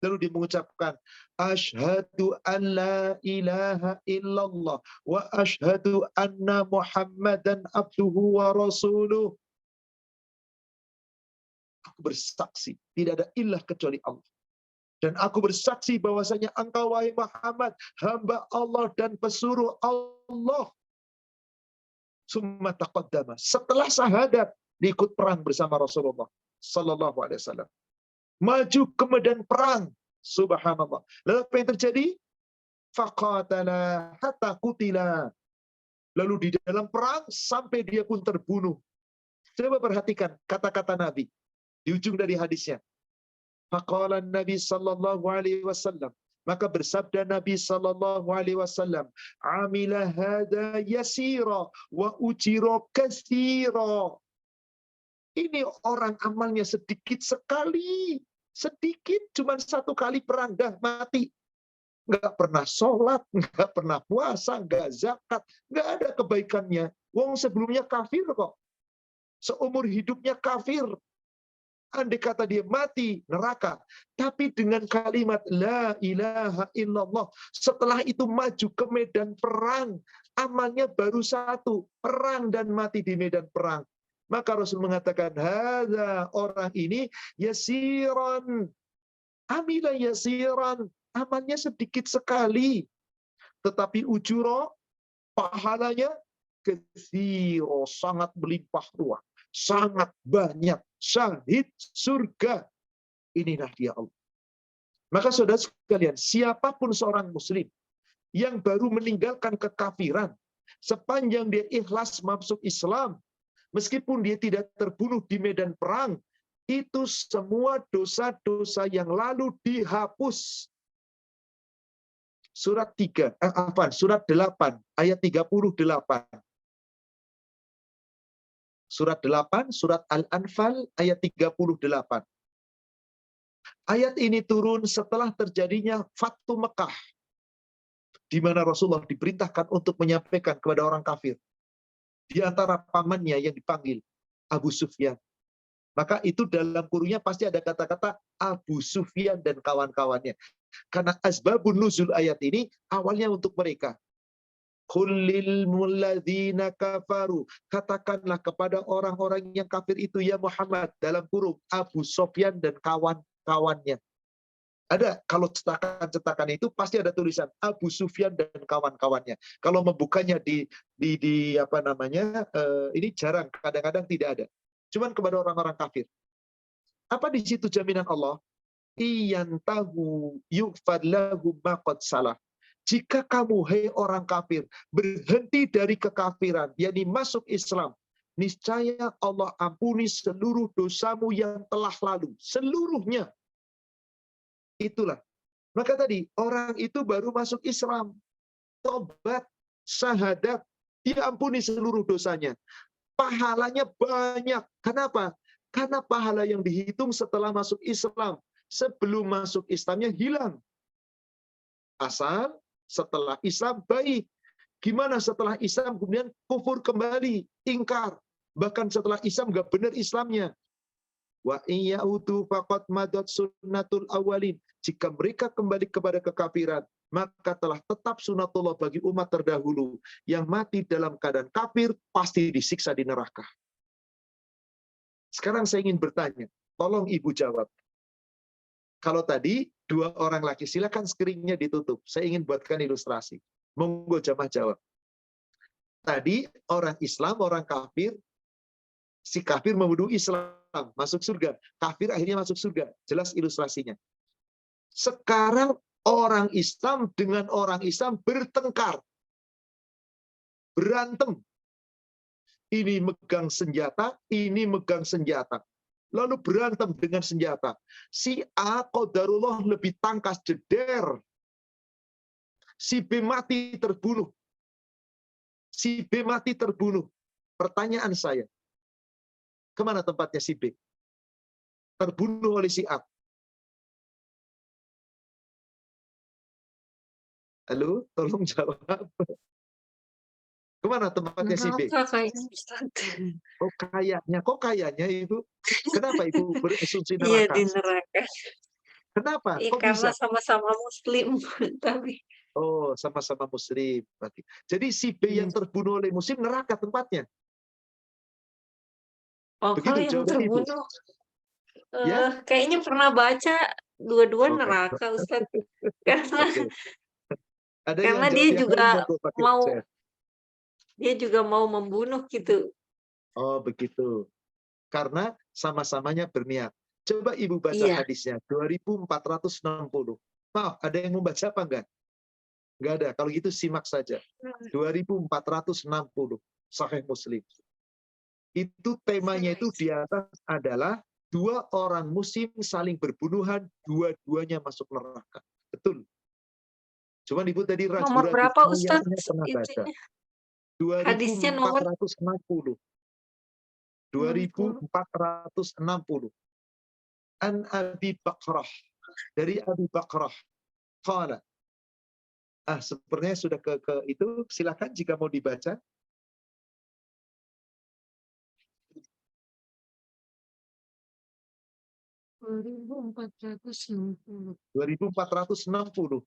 lalu dia mengucapkan, asyhadu an la ilaha illallah wa asyhadu anna Muhammadan abduhu wa rasuluh. Aku bersaksi, tidak ada ilah kecuali Allah. Dan aku bersaksi bahwasanya engkau wahai Muhammad, hamba Allah dan pesuruh Allah. Summa taqaddama. Setelah syahadat, diikut perang bersama Rasulullah sallallahu alaihi wasallam. Maju ke medan perang. Subhanallah. Lalu apa yang terjadi? Faqatala hatta qutila. Lalu di dalam perang sampai dia pun terbunuh. Coba perhatikan kata-kata Nabi di ujung dari hadisnya. Faqala Nabi sallallahu alaihi wasallam. Maka bersabda Nabi sallallahu alaihi wasallam, amila hada yasira wa ujira katsira. Ini orang amalnya sedikit sekali. Sedikit, cuma satu kali perang, dah mati. Nggak pernah sholat, nggak pernah puasa, nggak zakat, nggak ada kebaikannya. Wong sebelumnya kafir kok. Seumur hidupnya kafir. Andai kata dia mati neraka, tapi dengan kalimat la ilaha illallah, setelah itu maju ke medan perang, amalnya baru satu, perang dan mati di medan perang. Maka Rasul mengatakan, hadza, orang ini yasiran, amila yasiran, amalnya sedikit sekali, tetapi ujuro, pahalanya katsiro, sangat melimpah ruah, sangat banyak, syahid surga. Inilah dia Allah. Maka saudara sekalian, siapapun seorang muslim yang baru meninggalkan kekafiran, sepanjang dia ikhlas masuk Islam, meskipun dia tidak terbunuh di medan perang, itu semua dosa-dosa yang lalu dihapus. Surat 8 ayat 38. Surat 8, surat Al-Anfal ayat 38. Ayat ini turun setelah terjadinya Fathu Mekah, di mana Rasulullah diperintahkan untuk menyampaikan kepada orang kafir. Di antara pamannya yang dipanggil Abu Sufyan. Maka itu dalam kurungnya pasti ada kata-kata Abu Sufyan dan kawan-kawannya. Karena asbabun nuzul ayat ini awalnya untuk mereka. Kullil muladzina kafaru. Katakanlah kepada orang-orang yang kafir itu, ya Muhammad, dalam kurung Abu Sufyan dan kawan-kawannya. Ada, kalau cetakan-cetakan itu pasti ada tulisan Abu Sufyan dan kawan-kawannya. Kalau membukanya di apa namanya, ini jarang, kadang-kadang tidak ada. Cuman kepada orang-orang kafir. Apa di situ jaminan Allah? Iyantahu yughfar lahum ma qad salah. Jika kamu, hai orang kafir, berhenti dari kekafiran, yakni masuk Islam, niscaya Allah ampuni seluruh dosamu yang telah lalu. Seluruhnya. Itulah. Maka tadi, orang itu baru masuk Islam. Tobat, syahadat, dia ampuni seluruh dosanya. Pahalanya banyak. Kenapa? Karena pahala yang dihitung setelah masuk Islam. Sebelum masuk Islamnya hilang. Asal setelah Islam baik. Gimana setelah Islam kemudian kufur kembali, ingkar. Bahkan setelah Islam nggak benar Islamnya. Wa iyautu faqad madat sunnatul awalin. Jika mereka kembali kepada kekafiran, maka telah tetap sunatullah bagi umat terdahulu. Yang mati dalam keadaan kafir pasti disiksa di neraka. Sekarang saya ingin bertanya, tolong ibu jawab. Kalau tadi dua orang laki, silakan screen-nya ditutup. Saya ingin buatkan ilustrasi. Monggo jamaah jawab. Tadi orang Islam, orang kafir, si kafir membunuh Islam, masuk surga. Kafir akhirnya masuk surga. Jelas ilustrasinya. Sekarang orang Islam dengan orang Islam bertengkar. Berantem. Ini megang senjata, ini megang senjata. Lalu berantem dengan senjata. Si A qadarullah lebih tangkas jeder. Si B mati terbunuh. Si B mati terbunuh. Pertanyaan saya, kemana tempatnya si B? Terbunuh oleh si A. Halo, tolong jawab. Kemana tempatnya si B? Neraka kayaknya, Ustaz. Oh kayaknya, kok kayaknya Ibu? Kenapa Ibu berasumsi Iya, neraka? di neraka. Kenapa? Iya, Kok karena bisa? sama-sama Muslim. Tapi Oh, sama-sama Muslim. Berarti. Jadi si B yang terbunuh oleh Muslim neraka tempatnya. oh, kalau Begitu yang jawaban Ibu. terbunuh, Ya? kayaknya pernah baca dua-dua Oke. neraka, Ustaz. Karena Oke. Ada yang karena jawab dia yang lain juga monggo pakai mau chat. dia juga mau membunuh gitu. Oh, begitu. Karena sama-samanya berniat. Coba Ibu baca Iya. hadisnya 2460. Maaf, ada yang mau baca apa enggak? Enggak ada. Kalau gitu simak saja. 2460 Sahih Muslim. Itu temanya itu di atas adalah dua orang muslim saling berbunuhan, dua-duanya masuk neraka. Betul. Cuman Ibu tadi Nomor ragu-ragu. berapa, Ustaz? Kayaknya pernah baca. Itunya. Hadisnya nomor 2460. 60. 2460. An Abi Bakrah. Dari Abi Bakrah. Qala. Sepertinya sudah ke itu. Silakan jika mau dibaca. 2460. 2460.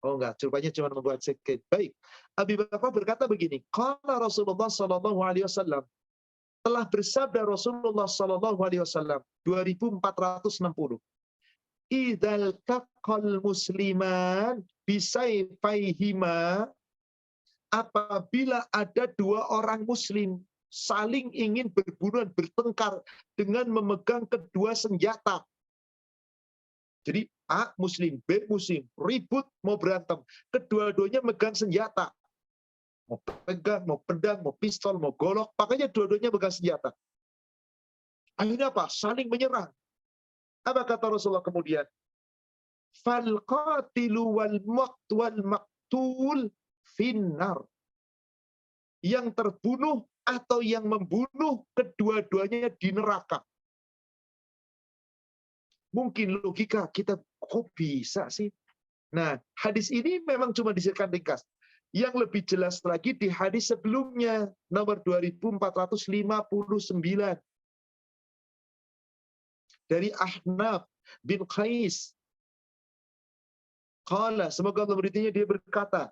Oh enggak, rupanya cuma membuat sedikit. Baik. Abi Bakar berkata begini, qala Rasulullah sallallahu alaihi wasallam, telah bersabda Rasulullah sallallahu alaihi wasallam 2460. Idzal taqal musliman bisayfaihima, apabila ada dua orang muslim saling ingin berbunuhan, bertengkar dengan memegang kedua senjata. Jadi A muslim, B muslim, ribut mau berantem. Kedua-duanya megang senjata. Mau pegang, mau pedang, mau pistol, mau golok, makanya dua-duanya megang senjata. Akhirnya apa? Saling menyerang. Apa kata Rasulullah kemudian? Fal qatilu wal maqtul finnar. Yang terbunuh atau yang membunuh kedua-duanya di neraka. Mungkin logika kita, kok bisa sih? Nah, hadis ini memang cuma disebutkan ringkas. Yang lebih jelas lagi di hadis sebelumnya, nomor 2459. Dari Ahnaf bin Qais. Qala, semoga Allah meridhinya, dia berkata,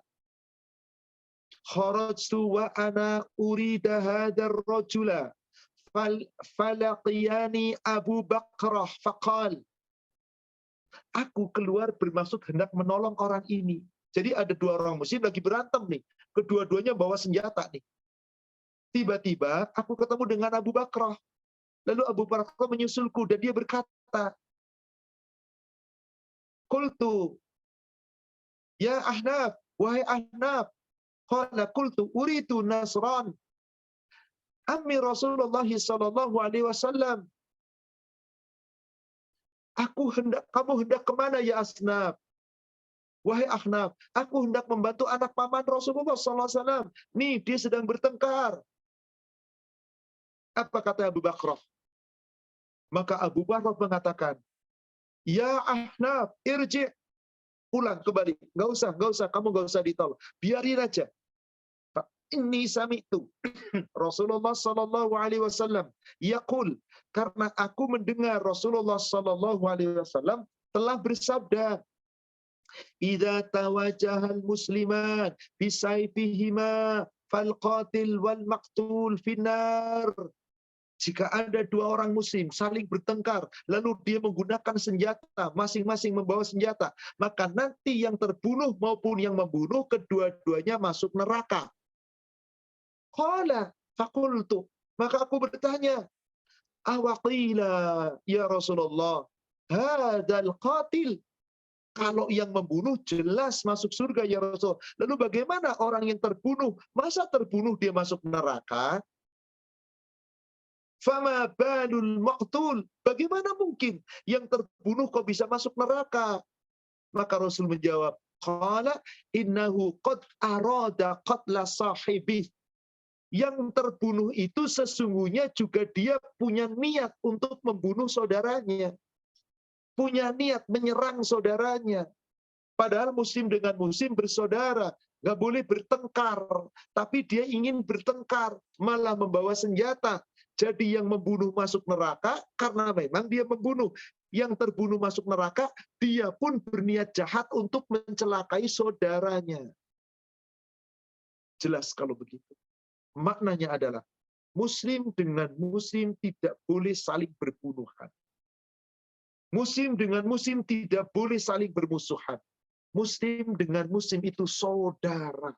kharajtu wa ana urida hadzal rajula falaqiyani Abu Bakrah faqal. Aku keluar bermaksud hendak menolong orang ini. Jadi ada dua orang muslim lagi berantem nih. Kedua-duanya bawa senjata nih. Tiba-tiba aku ketemu dengan Abu Bakrah. Lalu Abu Bakrah menyusulku dan dia berkata, Qultu, ya Ahnaf, wahai Ahnaf. Qala qultu uritu Nasran. Ammi Rasulullah sallallahu alaihi wasallam. Kamu hendak kemana ya Asnaf? Wahai Ahnaf, aku hendak membantu anak paman Rasulullah SAW. Nih, dia sedang bertengkar. Apa kata Abu Bakrah? Maka Abu Bakrah mengatakan, ya Ahnaf, irji. Pulang kembali. Gak usah. Kamu gak usah ditolong. Biarin aja. Ini sami'tu Rasulullah sallallahu alaihi wasallam yaqul, karena aku mendengar Rasulullah sallallahu alaihi wasallam telah bersabda, idza tawajjahal musliman bisayfihima fal qatil wal maqtul finnar. Jika ada dua orang muslim saling bertengkar, lalu dia menggunakan senjata, masing-masing membawa senjata, maka nanti yang terbunuh maupun yang membunuh kedua-duanya masuk neraka. Qala faqultu, maka aku bertanya, awaqila ya Rasulullah, hadzal qatil. Kalau yang membunuh jelas masuk surga ya Rasul. Lalu bagaimana orang yang terbunuh? Masa terbunuh dia masuk neraka? Fama balul maqtul. Bagaimana mungkin yang terbunuh kok bisa masuk neraka? Maka Rasul menjawab, qala innahu qad arada qatla sahibih. Yang terbunuh itu sesungguhnya juga dia punya niat untuk membunuh saudaranya. Punya niat menyerang saudaranya. Padahal muslim dengan muslim bersaudara. Nggak boleh bertengkar. Tapi dia ingin bertengkar. Malah membawa senjata. Jadi yang membunuh masuk neraka karena memang dia membunuh. Yang terbunuh masuk neraka, dia pun berniat jahat untuk mencelakai saudaranya. Jelas kalau begitu. Maknanya adalah muslim dengan muslim tidak boleh saling berbunuhan. Muslim dengan muslim tidak boleh saling bermusuhan. Muslim dengan muslim itu saudara.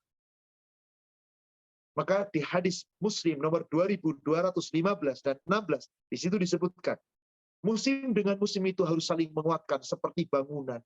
Maka di hadis Muslim nomor 2215 dan 16 di situ disebutkan, muslim dengan muslim itu harus saling menguatkan seperti bangunan.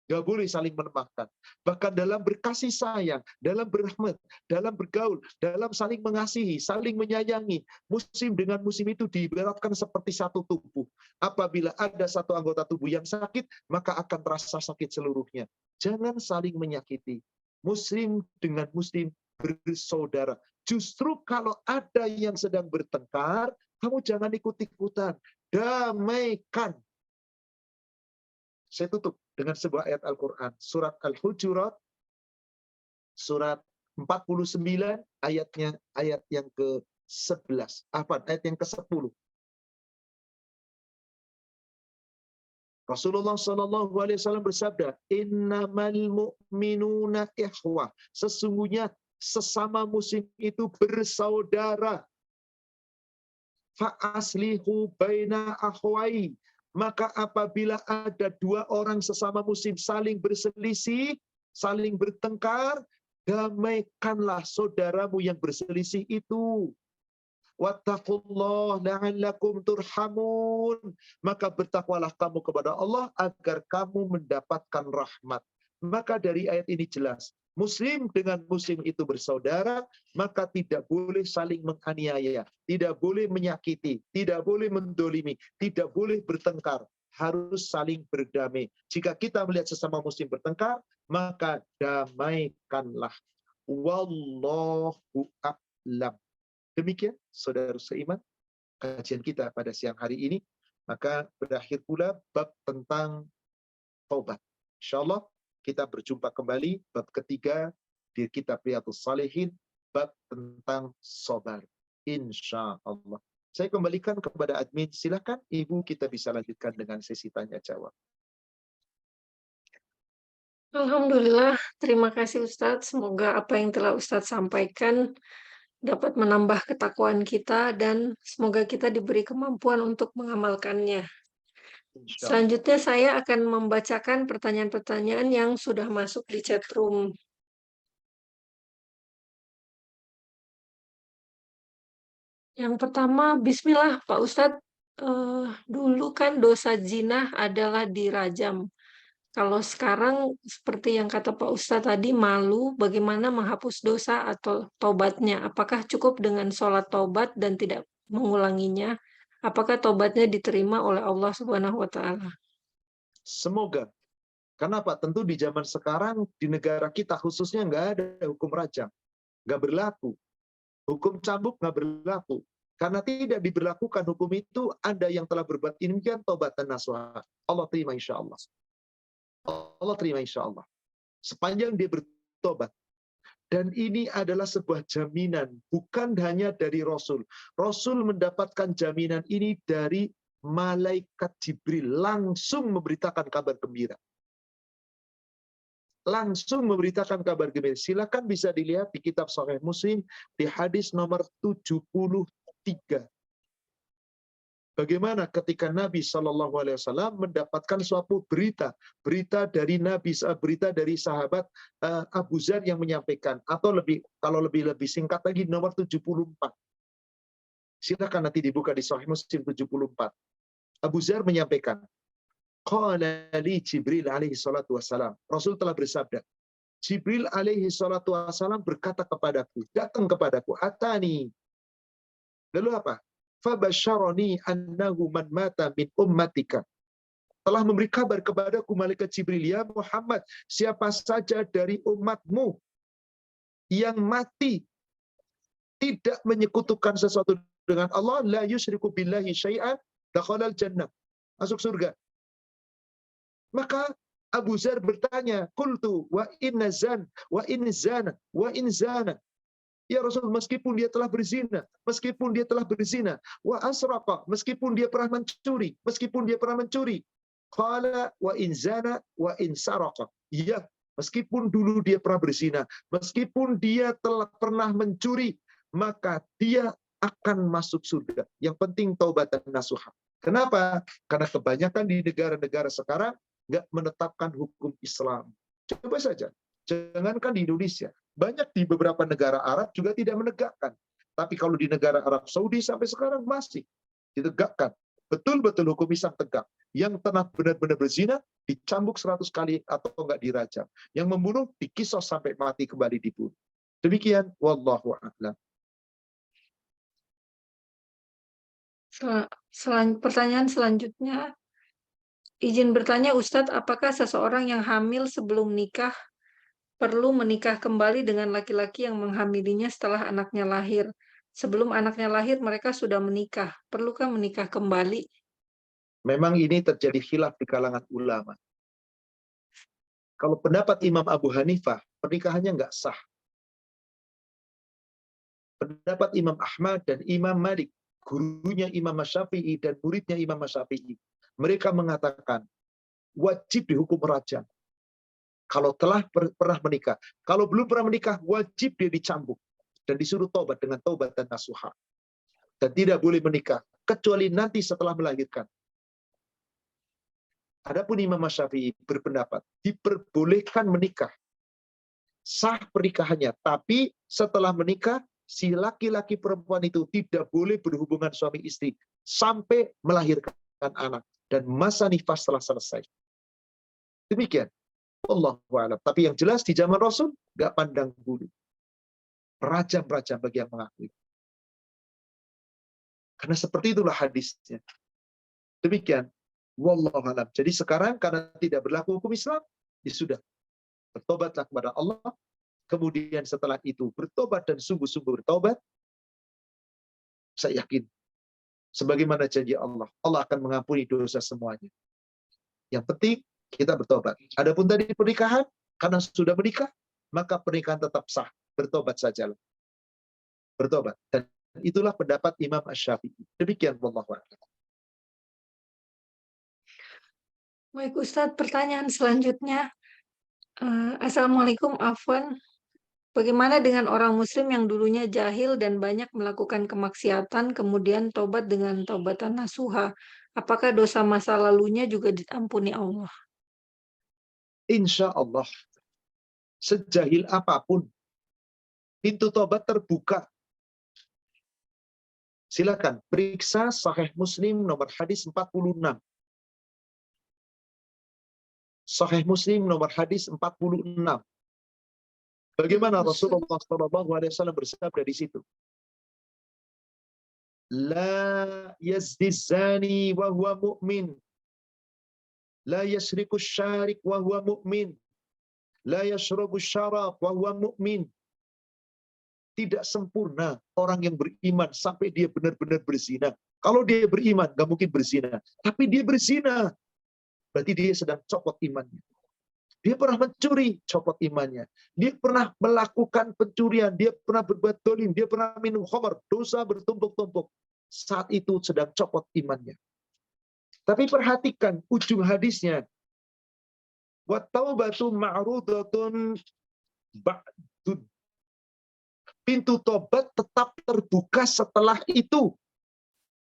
Gak boleh saling melemahkan. Bahkan dalam berkasih sayang, dalam berahmat, dalam bergaul, dalam saling mengasihi, saling menyayangi. Muslim dengan muslim itu diibaratkan seperti satu tubuh. Apabila ada satu anggota tubuh yang sakit, maka akan terasa sakit seluruhnya. Jangan saling menyakiti. Muslim dengan muslim bersaudara. Justru kalau ada yang sedang bertengkar, kamu jangan ikut-ikutan. Damaikan. Saya tutup dengan sebuah ayat Al-Quran. Surat Al-Hujurat, surat 49, ayat yang ke-11. Ayat yang ke-10. Rasulullah SAW bersabda, "Innamal mu'minuna ikhwah." Sesungguhnya sesama muslim itu bersaudara. Fa'aslihu baina akhwai. Maka apabila ada dua orang sesama muslim saling berselisih, saling bertengkar, damaikanlah saudaramu yang berselisih itu. Wattaqullah la'allakum turhamun. Maka bertakwalah kamu kepada Allah agar kamu mendapatkan rahmat. Maka dari ayat ini jelas, muslim dengan muslim itu bersaudara, maka tidak boleh saling menganiaya, tidak boleh menyakiti, tidak boleh mendolimi, tidak boleh bertengkar, harus saling berdamai. Jika kita melihat sesama muslim bertengkar, maka damaikanlah. Wallahu a'lam. Demikian, saudara seiman, kajian kita pada siang hari ini. Maka berakhir pula bab tentang taubat. InsyaAllah kita berjumpa kembali bab ketiga di kitab Riyadhus Shalihin, bab tentang sabar. InsyaAllah. Saya kembalikan kepada admin. Silakan Ibu, kita bisa lanjutkan dengan sesi tanya jawab. Alhamdulillah, terima kasih Ustadz. Semoga apa yang telah Ustadz sampaikan dapat menambah ketakwaan kita dan semoga kita diberi kemampuan untuk mengamalkannya. InsyaAllah. Selanjutnya saya akan membacakan pertanyaan-pertanyaan yang sudah masuk di chat room. Yang pertama, Bismillah Pak Ustadz, dulu kan dosa zina adalah dirajam. Kalau sekarang seperti yang kata Pak Ustadz tadi, malu, bagaimana menghapus dosa atau tobatnya? Apakah cukup dengan sholat tobat dan tidak mengulanginya? Apakah tobatnya diterima oleh Allah Subhanahu wa Ta'ala? Semoga. Kenapa? Tentu di zaman sekarang, di negara kita khususnya nggak ada hukum rajam. Nggak berlaku. Hukum cambuk nggak berlaku. Karena tidak diberlakukan hukum itu, ada yang telah berbuat demikian, tobat dan nasuha. Allah terima insya Allah. Allah terima insya Allah. Sepanjang dia bertobat. Dan ini adalah sebuah jaminan, bukan hanya dari Rasul. Rasul mendapatkan jaminan ini dari malaikat Jibril, langsung memberitakan kabar gembira. Langsung memberitakan kabar gembira. Silakan bisa dilihat di kitab Sahih Muslim, di hadis nomor 73. Bagaimana ketika Nabi SAW mendapatkan suatu berita dari Nabi, berita dari sahabat Abu Dzar yang menyampaikan, atau kalau lebih singkat lagi nomor 74. Silakan nanti dibuka di Sahih Muslim 74. Abu Dzar menyampaikan, qala li Jibril alaihi salatu wassalam. Rasul telah bersabda, Jibril alaihi salatu wassalam berkata kepadaku, datang kepadaku, atani. Lalu apa? Fabasyarani annahu man mata min ummatika. Telah memberi kabar kepadaku malaikat Jibril, ya Muhammad, siapa saja dari umatmu yang mati tidak menyekutukan sesuatu dengan Allah, la yusyriku billahi syai'an, dakhalal jannah. Masuk surga. Maka Abu Dzar bertanya, qultu wa inna zan wa in zana wa in zana. Ya Rasul, meskipun dia telah berzina, wa asraqa, meskipun dia pernah mencuri, qala wa in zana wa in saraqa. Ya, meskipun dulu dia pernah berzina, meskipun dia telah pernah mencuri, maka dia akan masuk surga. Yang penting taubat dan nasuha. Kenapa? Karena kebanyakan di negara-negara sekarang nggak menetapkan hukum Islam. Coba saja, jangankan di Indonesia, banyak di beberapa negara Arab juga tidak menegakkan. Tapi kalau di negara Arab Saudi sampai sekarang masih ditegakkan. Betul-betul hukum Islam tegak. Yang telah benar-benar berzina dicambuk 100 kali atau enggak dirajam. Yang membunuh dikisos sampai mati kembali dibunuh. Demikian, wallahu a'lam. Pertanyaan selanjutnya, izin bertanya Ustadz, apakah seseorang yang hamil sebelum nikah perlu menikah kembali dengan laki-laki yang menghamilinya setelah anaknya lahir? Sebelum anaknya lahir mereka sudah menikah, perlukah menikah kembali? Memang ini terjadi khilaf di kalangan ulama. Kalau pendapat Imam Abu Hanifah, pernikahannya nggak sah. Pendapat Imam Ahmad dan Imam Malik, gurunya Imam Syafi'i dan muridnya Imam Syafi'i, mereka mengatakan wajib dihukum rajam. Kalau telah pernah menikah. Kalau belum pernah menikah, wajib dia dicambuk. Dan disuruh taubat dengan taubat dan nasuha. Dan tidak boleh menikah. Kecuali nanti setelah melahirkan. Adapun Imam Syafi'i berpendapat, diperbolehkan menikah. Sah pernikahannya. Tapi setelah menikah, si laki-laki perempuan itu tidak boleh berhubungan suami istri. Sampai melahirkan anak. Dan masa nifas telah selesai. Demikian. Wallahu a'lam. Tapi yang jelas di zaman Rasul nggak pandang bulu. Rajam-rajam bagi yang mengakui. Karena seperti itulah hadisnya. Demikian. Wallahu a'lam. Jadi sekarang karena tidak berlaku hukum Islam, ya sudah. Bertobatlah kepada Allah. Kemudian setelah itu bertobat dan sungguh-sungguh bertobat. Saya yakin. Sebagaimana janji Allah. Allah akan mengampuni dosa semuanya. Yang penting kita bertobat. Adapun tadi pernikahan, karena sudah menikah, maka pernikahan tetap sah. Bertobat sajalah. Bertobat. Dan itulah pendapat Imam Asy-Syafi'i. Demikian wallahu a'lam. Baik Ustadz, pertanyaan selanjutnya. Assalamualaikum, Afwan. Bagaimana dengan orang muslim yang dulunya jahil dan banyak melakukan kemaksiatan, kemudian tobat dengan taubatan nasuha? Apakah dosa masa lalunya juga diampuni Allah? Insya Allah, sejahil apapun, pintu tobat terbuka. Silakan periksa Sahih Muslim nomor hadis 46. Sahih Muslim nomor hadis 46. Bagaimana Rasulullah SAW bersabda di situ? La yazni zani wa huwa mu'min. La yashriku syarik wa huwa mu'min. La yashrabu syarab wa huwa mu'min. Tidak sempurna orang yang beriman sampai dia benar-benar berzina. Kalau dia beriman, nggak mungkin berzina. Tapi dia berzina. Berarti dia sedang copot imannya. Dia pernah mencuri, copot imannya. Dia pernah melakukan pencurian, dia pernah berbuat dolim, dia pernah minum khamar, dosa bertumpuk-tumpuk. Saat itu sedang copot imannya. Tapi perhatikan ujung hadisnya. Wa taubatu ma'rudatun ba'dud. Pintu tobat tetap terbuka setelah itu.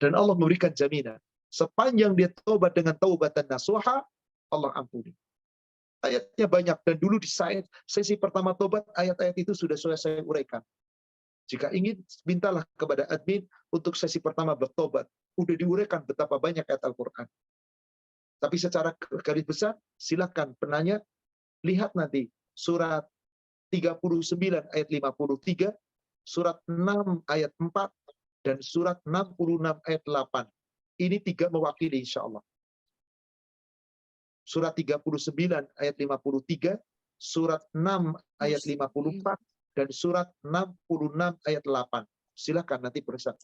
Dan Allah memberikan jaminan. Sepanjang dia tobat dengan taubatan nasuha, Allah ampuni. Ayatnya banyak. Dan dulu di sesi pertama tobat, ayat-ayat itu sudah saya uraikan. Jika ingin, mintalah kepada admin untuk sesi pertama bertobat. Udah diuraikan betapa banyak ayat Al-Quran. Tapi secara garis besar, silakan penanya, lihat nanti surat 39 ayat 53, surat 6 ayat 4, dan surat 66 ayat 8. Ini 3 mewakili insya Allah. Surat 39 ayat 53, surat 6 ayat 54, dan surat 66 ayat 8. Silakan nanti periksa.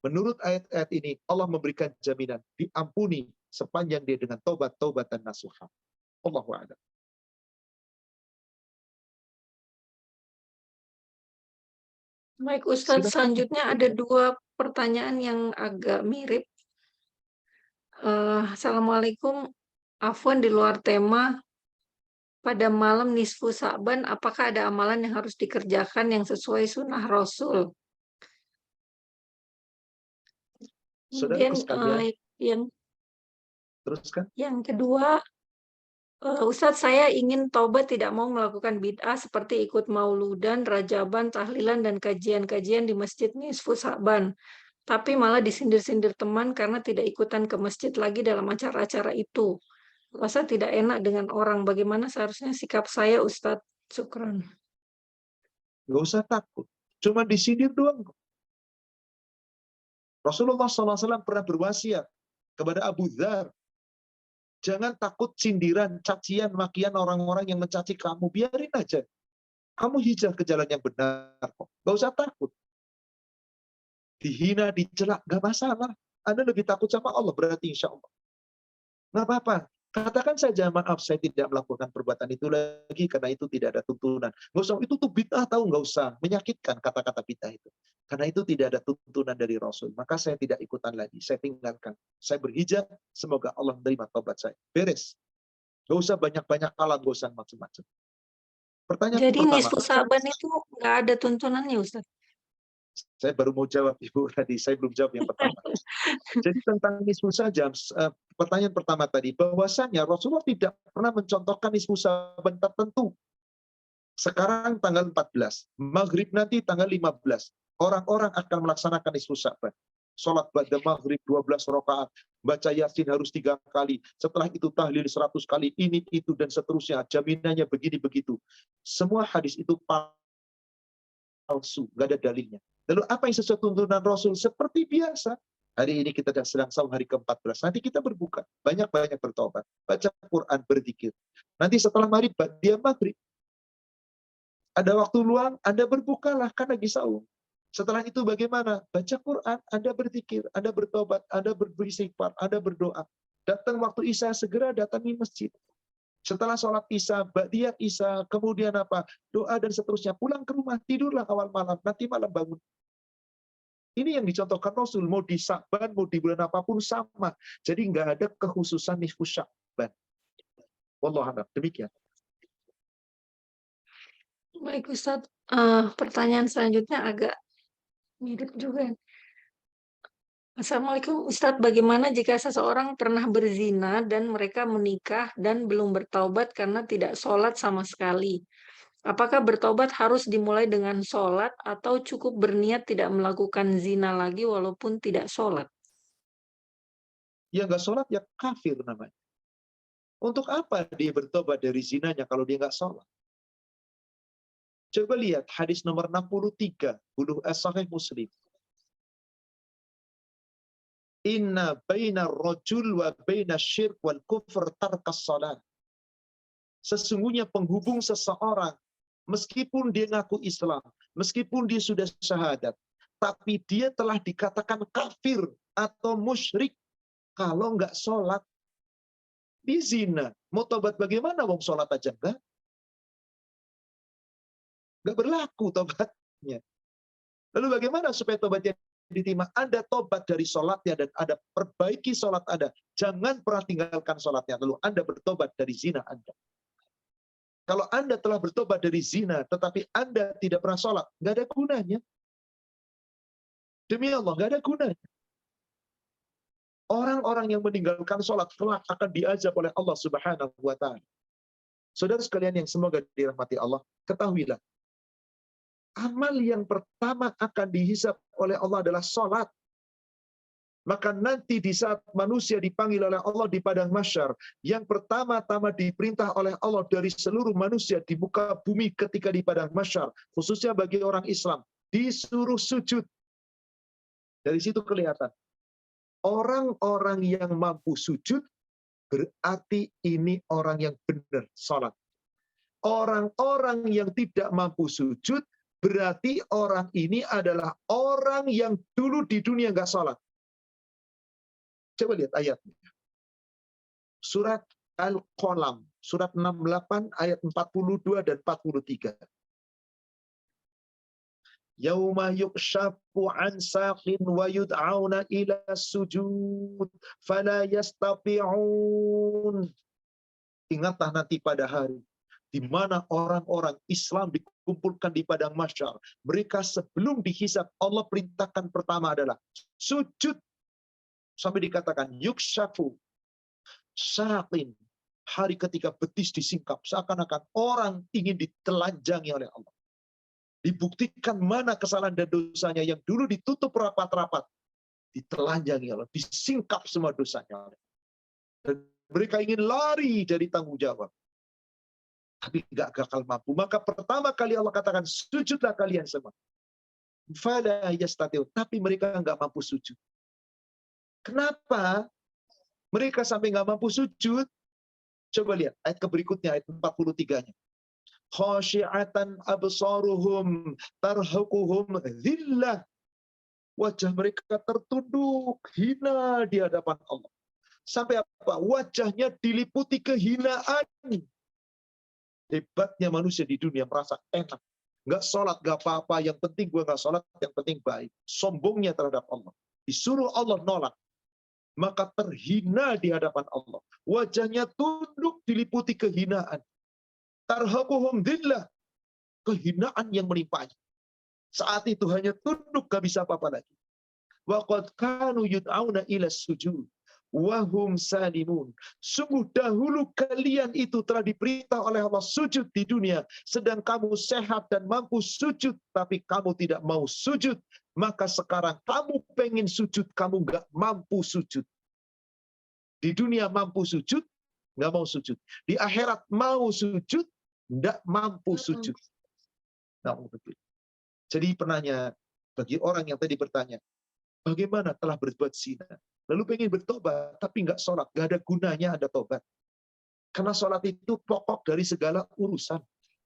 Menurut ayat-ayat ini, Allah memberikan jaminan diampuni sepanjang dia dengan taubat dan nasuha. Allahu a'lam. Baik Ustadz, selanjutnya ada 2 pertanyaan yang agak mirip. Assalamualaikum, Afwan, di luar tema, pada malam nisfu Sa'ban, apakah ada amalan yang harus dikerjakan yang sesuai sunnah Rasul? Kemudian Teruskan. yang kedua, Ustadz, saya ingin taubat, tidak mau melakukan bid'ah seperti ikut mauludan, rajaban, tahlilan, dan kajian-kajian di masjid nisfu Sa'ban. Tapi malah disindir-sindir teman karena tidak ikutan ke masjid lagi dalam acara-acara itu. Rasa tidak enak dengan orang. Bagaimana seharusnya sikap saya, Ustadz? Syukran. Nggak usah takut. Cuma disindir doang. Rasulullah SAW pernah berwasiat kepada Abu Dzar, jangan takut sindiran, cacian, makian orang-orang yang mencaci kamu. Biarin aja. Kamu hijrah ke jalan yang benar kok. Nggak usah takut. Dihina, dicela, nggak masalah. Anda lebih takut sama Allah, berarti insya Allah. Nggak apa-apa. Katakan saja, maaf saya tidak melakukan perbuatan itu lagi karena itu tidak ada tuntunan. Nggak usah, itu tuh bid'ah tahu, nggak usah. Menyakitkan kata-kata bid'ah itu. Karena itu tidak ada tuntunan dari Rasul. Maka saya tidak ikutan lagi. Saya tinggalkan. Saya berhijrah, semoga Allah menerima taubat saya. Beres. Gak usah banyak-banyak alat, gak usah macam-macam. Pertanyaan Jadi pertama, nisfu Sa'ban itu nggak ada tuntunannya, Ustaz? saya baru mau jawab Ibu tadi, saya belum jawab yang pertama. Jadi tentang nisfu saja, pertanyaan pertama tadi, bahwasanya Rasulullah tidak pernah mencontohkan nisfu Sa'ban tertentu. Sekarang tanggal 14, maghrib nanti tanggal 15. Orang-orang akan melaksanakan nisfu Sa'ban. Sholat ba'da maghrib 12 rakaat, baca Yasin harus 3 kali, setelah itu tahlil 100 kali, ini, itu, dan seterusnya. Jaminannya begini, begitu. Semua hadis itu palsu, nggak ada dalilnya. Lalu apa yang sesuai tuntunan Rasul? Seperti biasa. Hari ini kita sedang saum hari ke-14. Nanti kita berbuka. Banyak-banyak bertobat. Baca Quran, berzikir. Nanti setelah maghrib, dia maghrib. Ada waktu luang, Anda berbukalah karena lagi saum. Setelah itu bagaimana? Baca Quran, Anda berzikir, Anda bertobat, Anda beristighfar, Anda berdoa. Datang waktu Isya, segera datangi masjid. Setelah sholat Isya, ba'diyah Isya, kemudian apa? Doa dan seterusnya. Pulang ke rumah, tidurlah awal malam, nanti malam bangun. Ini yang dicontohkan Rasul, mau di Sa'ban, mau di bulan apapun sama. Jadi nggak ada kekhususan nisfu Sya'ban. Wallahu a'lam. Demikian. Baik, Ustaz. Pertanyaan selanjutnya agak mirip juga. Assalamualaikum Ustadz, bagaimana jika seseorang pernah berzina dan mereka menikah dan belum bertaubat karena tidak sholat sama sekali? Apakah bertaubat harus dimulai dengan sholat atau cukup berniat tidak melakukan zina lagi walaupun tidak sholat? Ya nggak sholat, ya kafir namanya. Untuk apa dia bertobat dari zinanya kalau dia nggak sholat? Coba lihat hadis nomor 63, Bulughul Sahih Muslim. Inna baina rajul wa baina syirk wal kufr tarkas salat. Sesungguhnya penghubung seseorang, meskipun dia ngaku Islam, meskipun dia sudah syahadat, tapi dia telah dikatakan kafir atau musyrik kalau nggak sholat. Di zina, mau tobat bagaimana? Wong sholat aja enggak. Nggak berlaku tobatnya. Lalu bagaimana supaya tobatnya diterima? Anda tobat dari sholatnya dan Anda perbaiki sholat Anda. Jangan pernah tinggalkan sholatnya. Lalu Anda bertobat dari zina Anda. Kalau Anda telah bertobat dari zina, tetapi Anda tidak pernah sholat, nggak ada gunanya. Demi Allah, nggak ada gunanya. Orang-orang yang meninggalkan sholat kelak akan diazab oleh Allah Subhanahu wa Ta'ala. Saudara sekalian yang semoga dirahmati Allah, ketahuilah, amal yang pertama akan dihisab oleh Allah adalah sholat. Maka nanti di saat manusia dipanggil oleh Allah di padang mahsyar, yang pertama-tama diperintah oleh Allah dari seluruh manusia di muka bumi ketika di padang mahsyar, khususnya bagi orang Islam, disuruh sujud. Dari situ kelihatan, orang-orang yang mampu sujud, berarti ini orang yang benar sholat. Orang-orang yang tidak mampu sujud, berarti orang ini adalah orang yang dulu di dunia nggak sholat. Coba lihat ayatnya. Surat Al-Qalam, surat 68 ayat 42 dan 43. Yauma yukshafu an saqin wa yud'auna ila sujud fala yastati'un. Ingatlah nanti pada hari di mana orang-orang Islam dikumpulkan di padang mahsyar. Mereka sebelum dihisab, Allah perintahkan pertama adalah sujud. Sampai dikatakan yukshafu saqin, hari ketika betis disingkap, seakan-akan orang ingin ditelanjangi oleh Allah. Dibuktikan mana kesalahan dan dosanya yang dulu ditutup rapat-rapat, ditelanjangi Allah, disingkap semua dosanya. Dan mereka ingin lari dari tanggung jawab, tapi nggak gagal mampu. Maka pertama kali Allah katakan, sujudlah kalian semua. Fala yastati'un, tapi mereka nggak mampu sujud. Kenapa mereka sampai nggak mampu sujud? Coba lihat ayat berikutnya, ayat 43-nya. Khasyi'atan absaruhum tarhaquhum dhillah. Wajah mereka tertunduk, hina di hadapan Allah. Sampai apa? Wajahnya diliputi kehinaan. Hebatnya manusia di dunia merasa enak. Nggak sholat, nggak apa-apa. Yang penting gue nggak sholat, yang penting baik. Sombongnya terhadap Allah. Disuruh Allah nolak, maka terhina di hadapan Allah. wajahnya tunduk diliputi kehinaan. Tarhaquhum dhillah, kehinaan yang menimpanya. Saat itu hanya tunduk, gak bisa apa-apa lagi. Wa qad kanu yud'auna ila sujud wa hum salimun. Sungguh dahulu kalian itu telah diperintah oleh Allah sujud di dunia, sedang kamu sehat dan mampu sujud, tapi kamu tidak mau sujud. Maka sekarang kamu pengen sujud, kamu nggak mampu sujud. Di dunia mampu sujud, nggak mau sujud. Di akhirat mau sujud, nggak mampu sujud. Jadi penanya, bagi orang yang tadi bertanya, bagaimana telah berbuat zina, lalu pengen bertobat, tapi nggak sholat, nggak ada gunanya Anda tobat. Karena sholat itu pokok dari segala urusan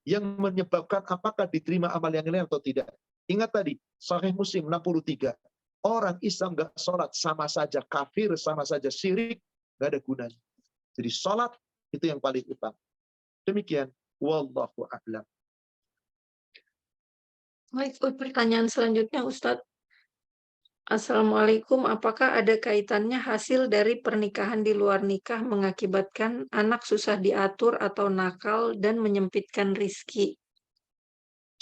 yang menyebabkan apakah diterima amal yang lain atau tidak. Ingat tadi, Sahih Muslim 63. Orang Islam nggak sholat sama saja kafir, sama saja syirik, nggak ada gunanya. Jadi sholat itu yang paling utama. Demikian, wallahu a'lam. Baik, pertanyaan selanjutnya Ustadz. Assalamualaikum, apakah ada kaitannya hasil dari pernikahan di luar nikah mengakibatkan anak susah diatur atau nakal dan menyempitkan rizki?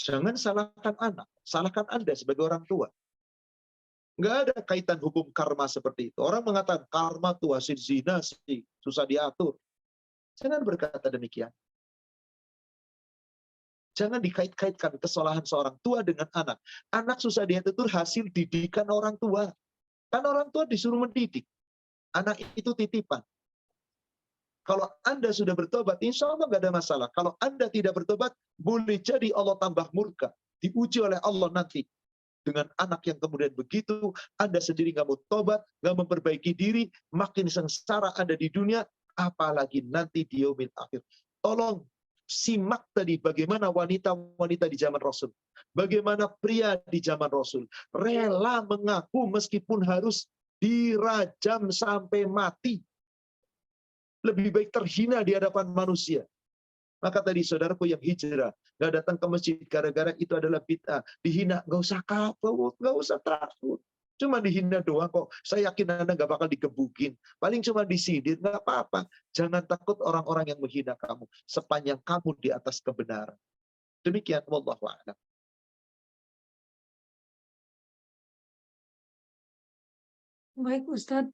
Jangan salahkan anak, salahkan Anda sebagai orang tua. Nggak ada kaitan hukum karma seperti itu. Orang mengatakan karma itu hasil zina sih, susah diatur. Jangan berkata demikian. Jangan dikait-kaitkan kesalahan seorang tua dengan anak. Anak susah diatur hasil didikan orang tua. Kan orang tua disuruh mendidik. Anak itu titipan. Kalau Anda sudah bertobat, insya Allah nggak ada masalah. Kalau Anda tidak bertobat, boleh jadi Allah tambah murka. Diuji oleh Allah nanti. Dengan anak yang kemudian begitu, Anda sendiri nggak mau tobat, nggak memperbaiki diri, makin sengsara Anda di dunia, apalagi nanti di yaumil akhir. Tolong simak tadi bagaimana wanita-wanita di zaman Rasul. Bagaimana pria di zaman Rasul. Rela mengaku meskipun harus dirajam sampai mati. Lebih baik terhina di hadapan manusia. Maka tadi saudaraku yang hijrah, nggak datang ke masjid gara-gara itu adalah bid'ah. Dihina, nggak usah kapok, nggak usah takut. Cuma dihina doang kok. Saya yakin Anda nggak bakal digebukin. Paling cuma disindir, nggak apa-apa. Jangan takut orang-orang yang menghina kamu. Sepanjang kamu di atas kebenaran. Demikian, wallahu a'lam. Baik Ustadz,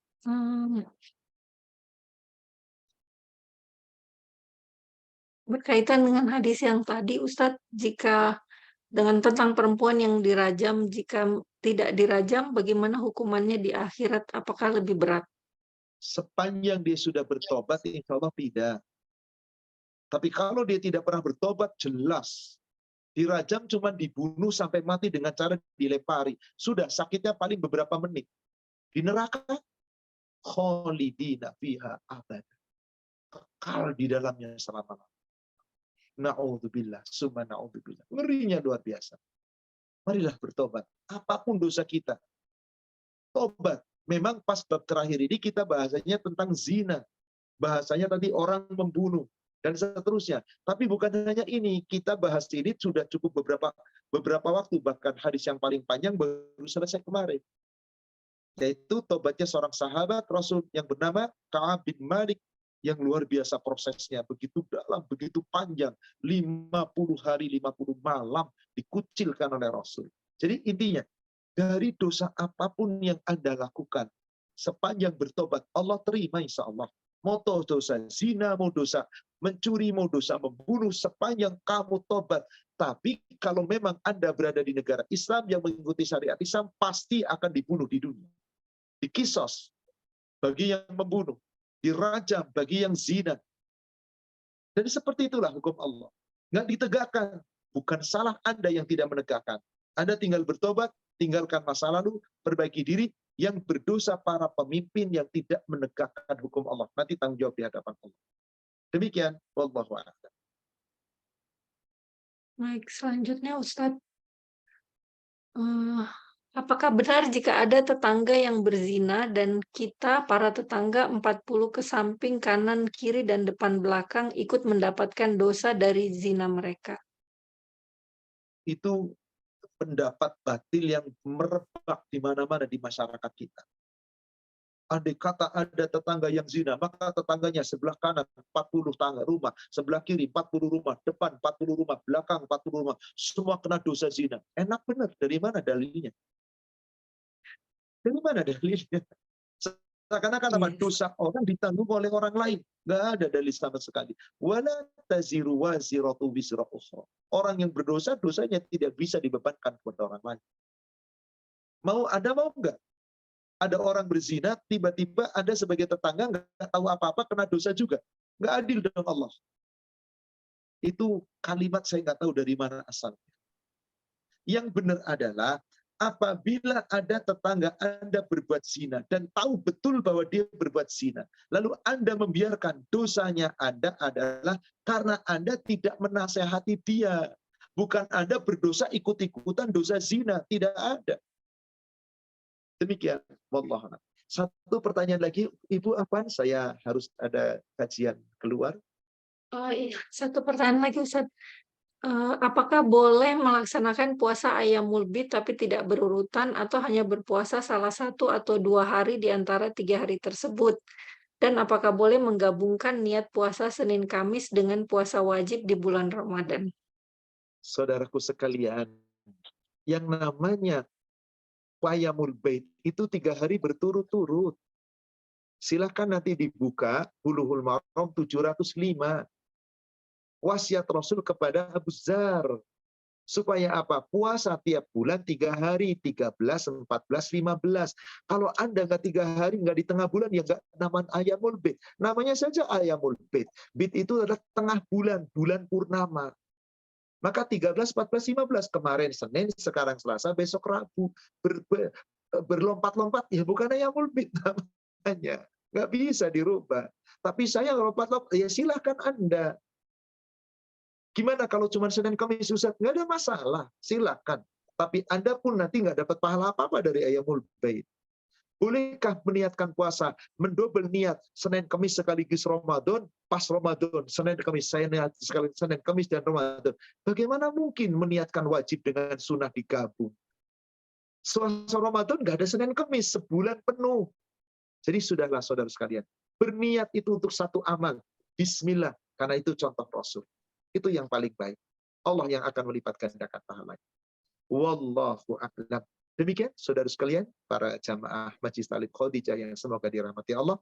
berkaitan dengan hadis yang tadi Ustadz, jika dengan tentang perempuan yang dirajam, jika tidak dirajam, bagaimana hukumannya di akhirat? Apakah lebih berat? Sepanjang dia sudah bertobat, insya Allah tidak. Tapi kalau dia tidak pernah bertobat, jelas. Dirajam cuma dibunuh sampai mati dengan cara dilempari. Sudah, sakitnya paling beberapa menit. Di neraka, khalidina fiha abad. Kekal di dalamnya selama-lamanya. Na'udzubillah, summa na'udzubillah. Ngerinya luar biasa. Marilah bertobat. Apapun dosa kita. Tobat. Memang pas bab terakhir ini kita bahasanya tentang zina. Bahasanya tadi orang membunuh. Dan seterusnya. Tapi bukan hanya ini. Kita bahas ini sudah cukup beberapa waktu. Bahkan hadis yang paling panjang baru selesai kemarin. Yaitu tobatnya seorang sahabat Rasul yang bernama Ka'ab bin Malik. Yang luar biasa prosesnya, begitu dalam, begitu panjang, 50 hari, 50 malam dikucilkan oleh Rasul. Jadi intinya, dari dosa apapun yang Anda lakukan, sepanjang bertobat, Allah terima insya Allah. Mau dosa zina, mau dosa mencuri, mau dosa membunuh, sepanjang kamu tobat. Tapi kalau memang Anda berada di negara Islam yang mengikuti syariat Islam, pasti akan dibunuh di dunia. Dikisos bagi yang membunuh. Dirajam bagi yang zina. Dan seperti itulah hukum Allah. Nggak ditegakkan. Bukan salah Anda yang tidak menegakkan. Anda tinggal bertobat, tinggalkan masa lalu, perbaiki diri. Yang berdosa para pemimpin yang tidak menegakkan hukum Allah. Nanti tanggung jawab di hadapan Allah. Demikian. Wallahu a'lam. Baik, selanjutnya Ustadz. Apakah benar jika ada tetangga yang berzina dan kita, para tetangga 40 ke samping, kanan, kiri, dan depan belakang ikut mendapatkan dosa dari zina mereka? Itu pendapat batil yang merebak di mana-mana di masyarakat kita. Andai kata ada tetangga yang zina, maka tetangganya sebelah kanan 40 tangga rumah, sebelah kiri 40 rumah, depan 40 rumah, belakang 40 rumah, semua kena dosa zina. Enak benar, dari mana dalilnya? Dari mana dalilnya? Seakan-akan apa? Dosa orang ditanggung oleh orang lain. Nggak ada dalil sama sekali. Wala taziru waziratu wizra ukhra. Orang yang berdosa, dosanya tidak bisa dibebankan kepada orang lain. Mau nggak? Ada orang berzina, tiba-tiba ada sebagai tetangga nggak tahu apa-apa, kena dosa juga. Nggak adil dengan Allah. Itu kalimat saya nggak tahu dari mana asalnya. Yang benar adalah, apabila ada tetangga Anda berbuat zina, dan tahu betul bahwa dia berbuat zina, lalu Anda membiarkan, dosanya Anda adalah karena Anda tidak menasehati dia. Bukan Anda berdosa ikut-ikutan dosa zina. Tidak ada. Demikian, wallahu a'lam. Satu pertanyaan lagi, Ibu, apaan? Saya harus ada kajian keluar. Oh iya, satu pertanyaan lagi Ustaz. Apakah boleh melaksanakan puasa Ayyamul Bid tapi tidak berurutan atau hanya berpuasa salah satu atau 2 hari di antara 3 hari tersebut? Dan apakah boleh menggabungkan niat puasa Senin Kamis dengan puasa wajib di bulan Ramadan? Saudaraku sekalian, yang namanya Qiyamul Bait itu 3 hari berturut-turut. Silahkan nanti dibuka Bulughul Maram 705. Wasiat Rasul kepada Abu Dzar. Supaya apa? Puasa tiap bulan 3 hari, 13, 14, 15. Kalau Anda nggak 3 hari, nggak di tengah bulan, ya nggak namanya Ayyamul Bait. Namanya saja Ayyamul Bait. Bait itu adalah tengah bulan, bulan purnama. Maka 13, 14, 15. Kemarin Senin, sekarang Selasa, besok Rabu. Berlompat-lompat, ya bukan Ayyamul Bait namanya. Nggak bisa dirubah. Tapi saya lompat-lompat, ya silahkan Anda. Gimana kalau cuma Senin Kamis Ustaz? Nggak ada masalah, silakan. Tapi Anda pun nanti nggak dapat pahala apa-apa dari Ayyamul Bait. Bolehkah meniatkan puasa, mendobel niat Senin Kamis sekaligus Ramadan, pas Ramadan, Senin Kamis, saya niat sekali Senin Kamis dan Ramadan. Bagaimana mungkin meniatkan wajib dengan sunnah digabung? Selasa Ramadan nggak ada Senin Kamis, sebulan penuh. Jadi sudahlah saudara sekalian, berniat itu untuk satu amal. Bismillah, karena itu contoh Rasul. Itu yang paling baik. Allah yang akan melipat gandakan pahalanya. Wallahu a'lam. Demikian saudara sekalian, para jamaah Majlis Talib Khadijah yang semoga dirahmati Allah.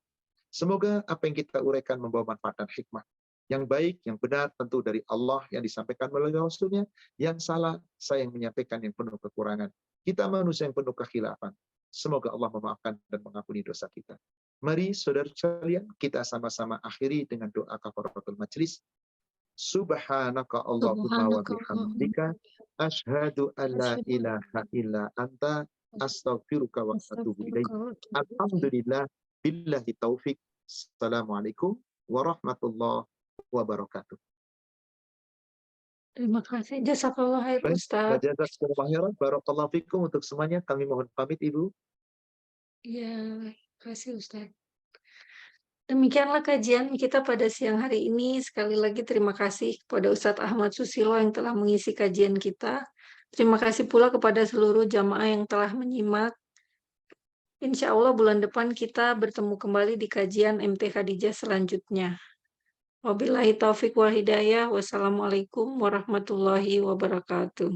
Semoga apa yang kita uraikan membawa manfaat dan hikmah. Yang baik, yang benar tentu dari Allah yang disampaikan melalui Rasulnya. Yang salah, saya yang menyampaikan yang penuh kekurangan. Kita manusia yang penuh kekhilafan. Semoga Allah memaafkan dan mengampuni dosa kita. Mari saudara sekalian, kita sama-sama akhiri dengan doa kafaratul majlis. Subhanaka Allahumma wa bihamdika asyhadu an la ilaha illa anta astaghfiruka wa atubu ilaik. Alhamdulillah billahi taufik. Assalamualaikum warahmatullahi wabarakatuh. Terima kasih. Jazakallah khair Ustaz. Jazakallahu khairan. Barakallahu fikum untuk semuanya. Kami mohon pamit Ibu. Iya, kasih Ustaz. Demikianlah kajian kita pada siang hari ini. Sekali lagi terima kasih kepada Ustadz Ahmad Susilo yang telah mengisi kajian kita. Terima kasih pula kepada seluruh jamaah yang telah menyimak. Insya Allah bulan depan kita bertemu kembali di kajian MT Khadijah selanjutnya. Wabillahi taufiq wal hidayah. Wassalamualaikum warahmatullahi wabarakatuh.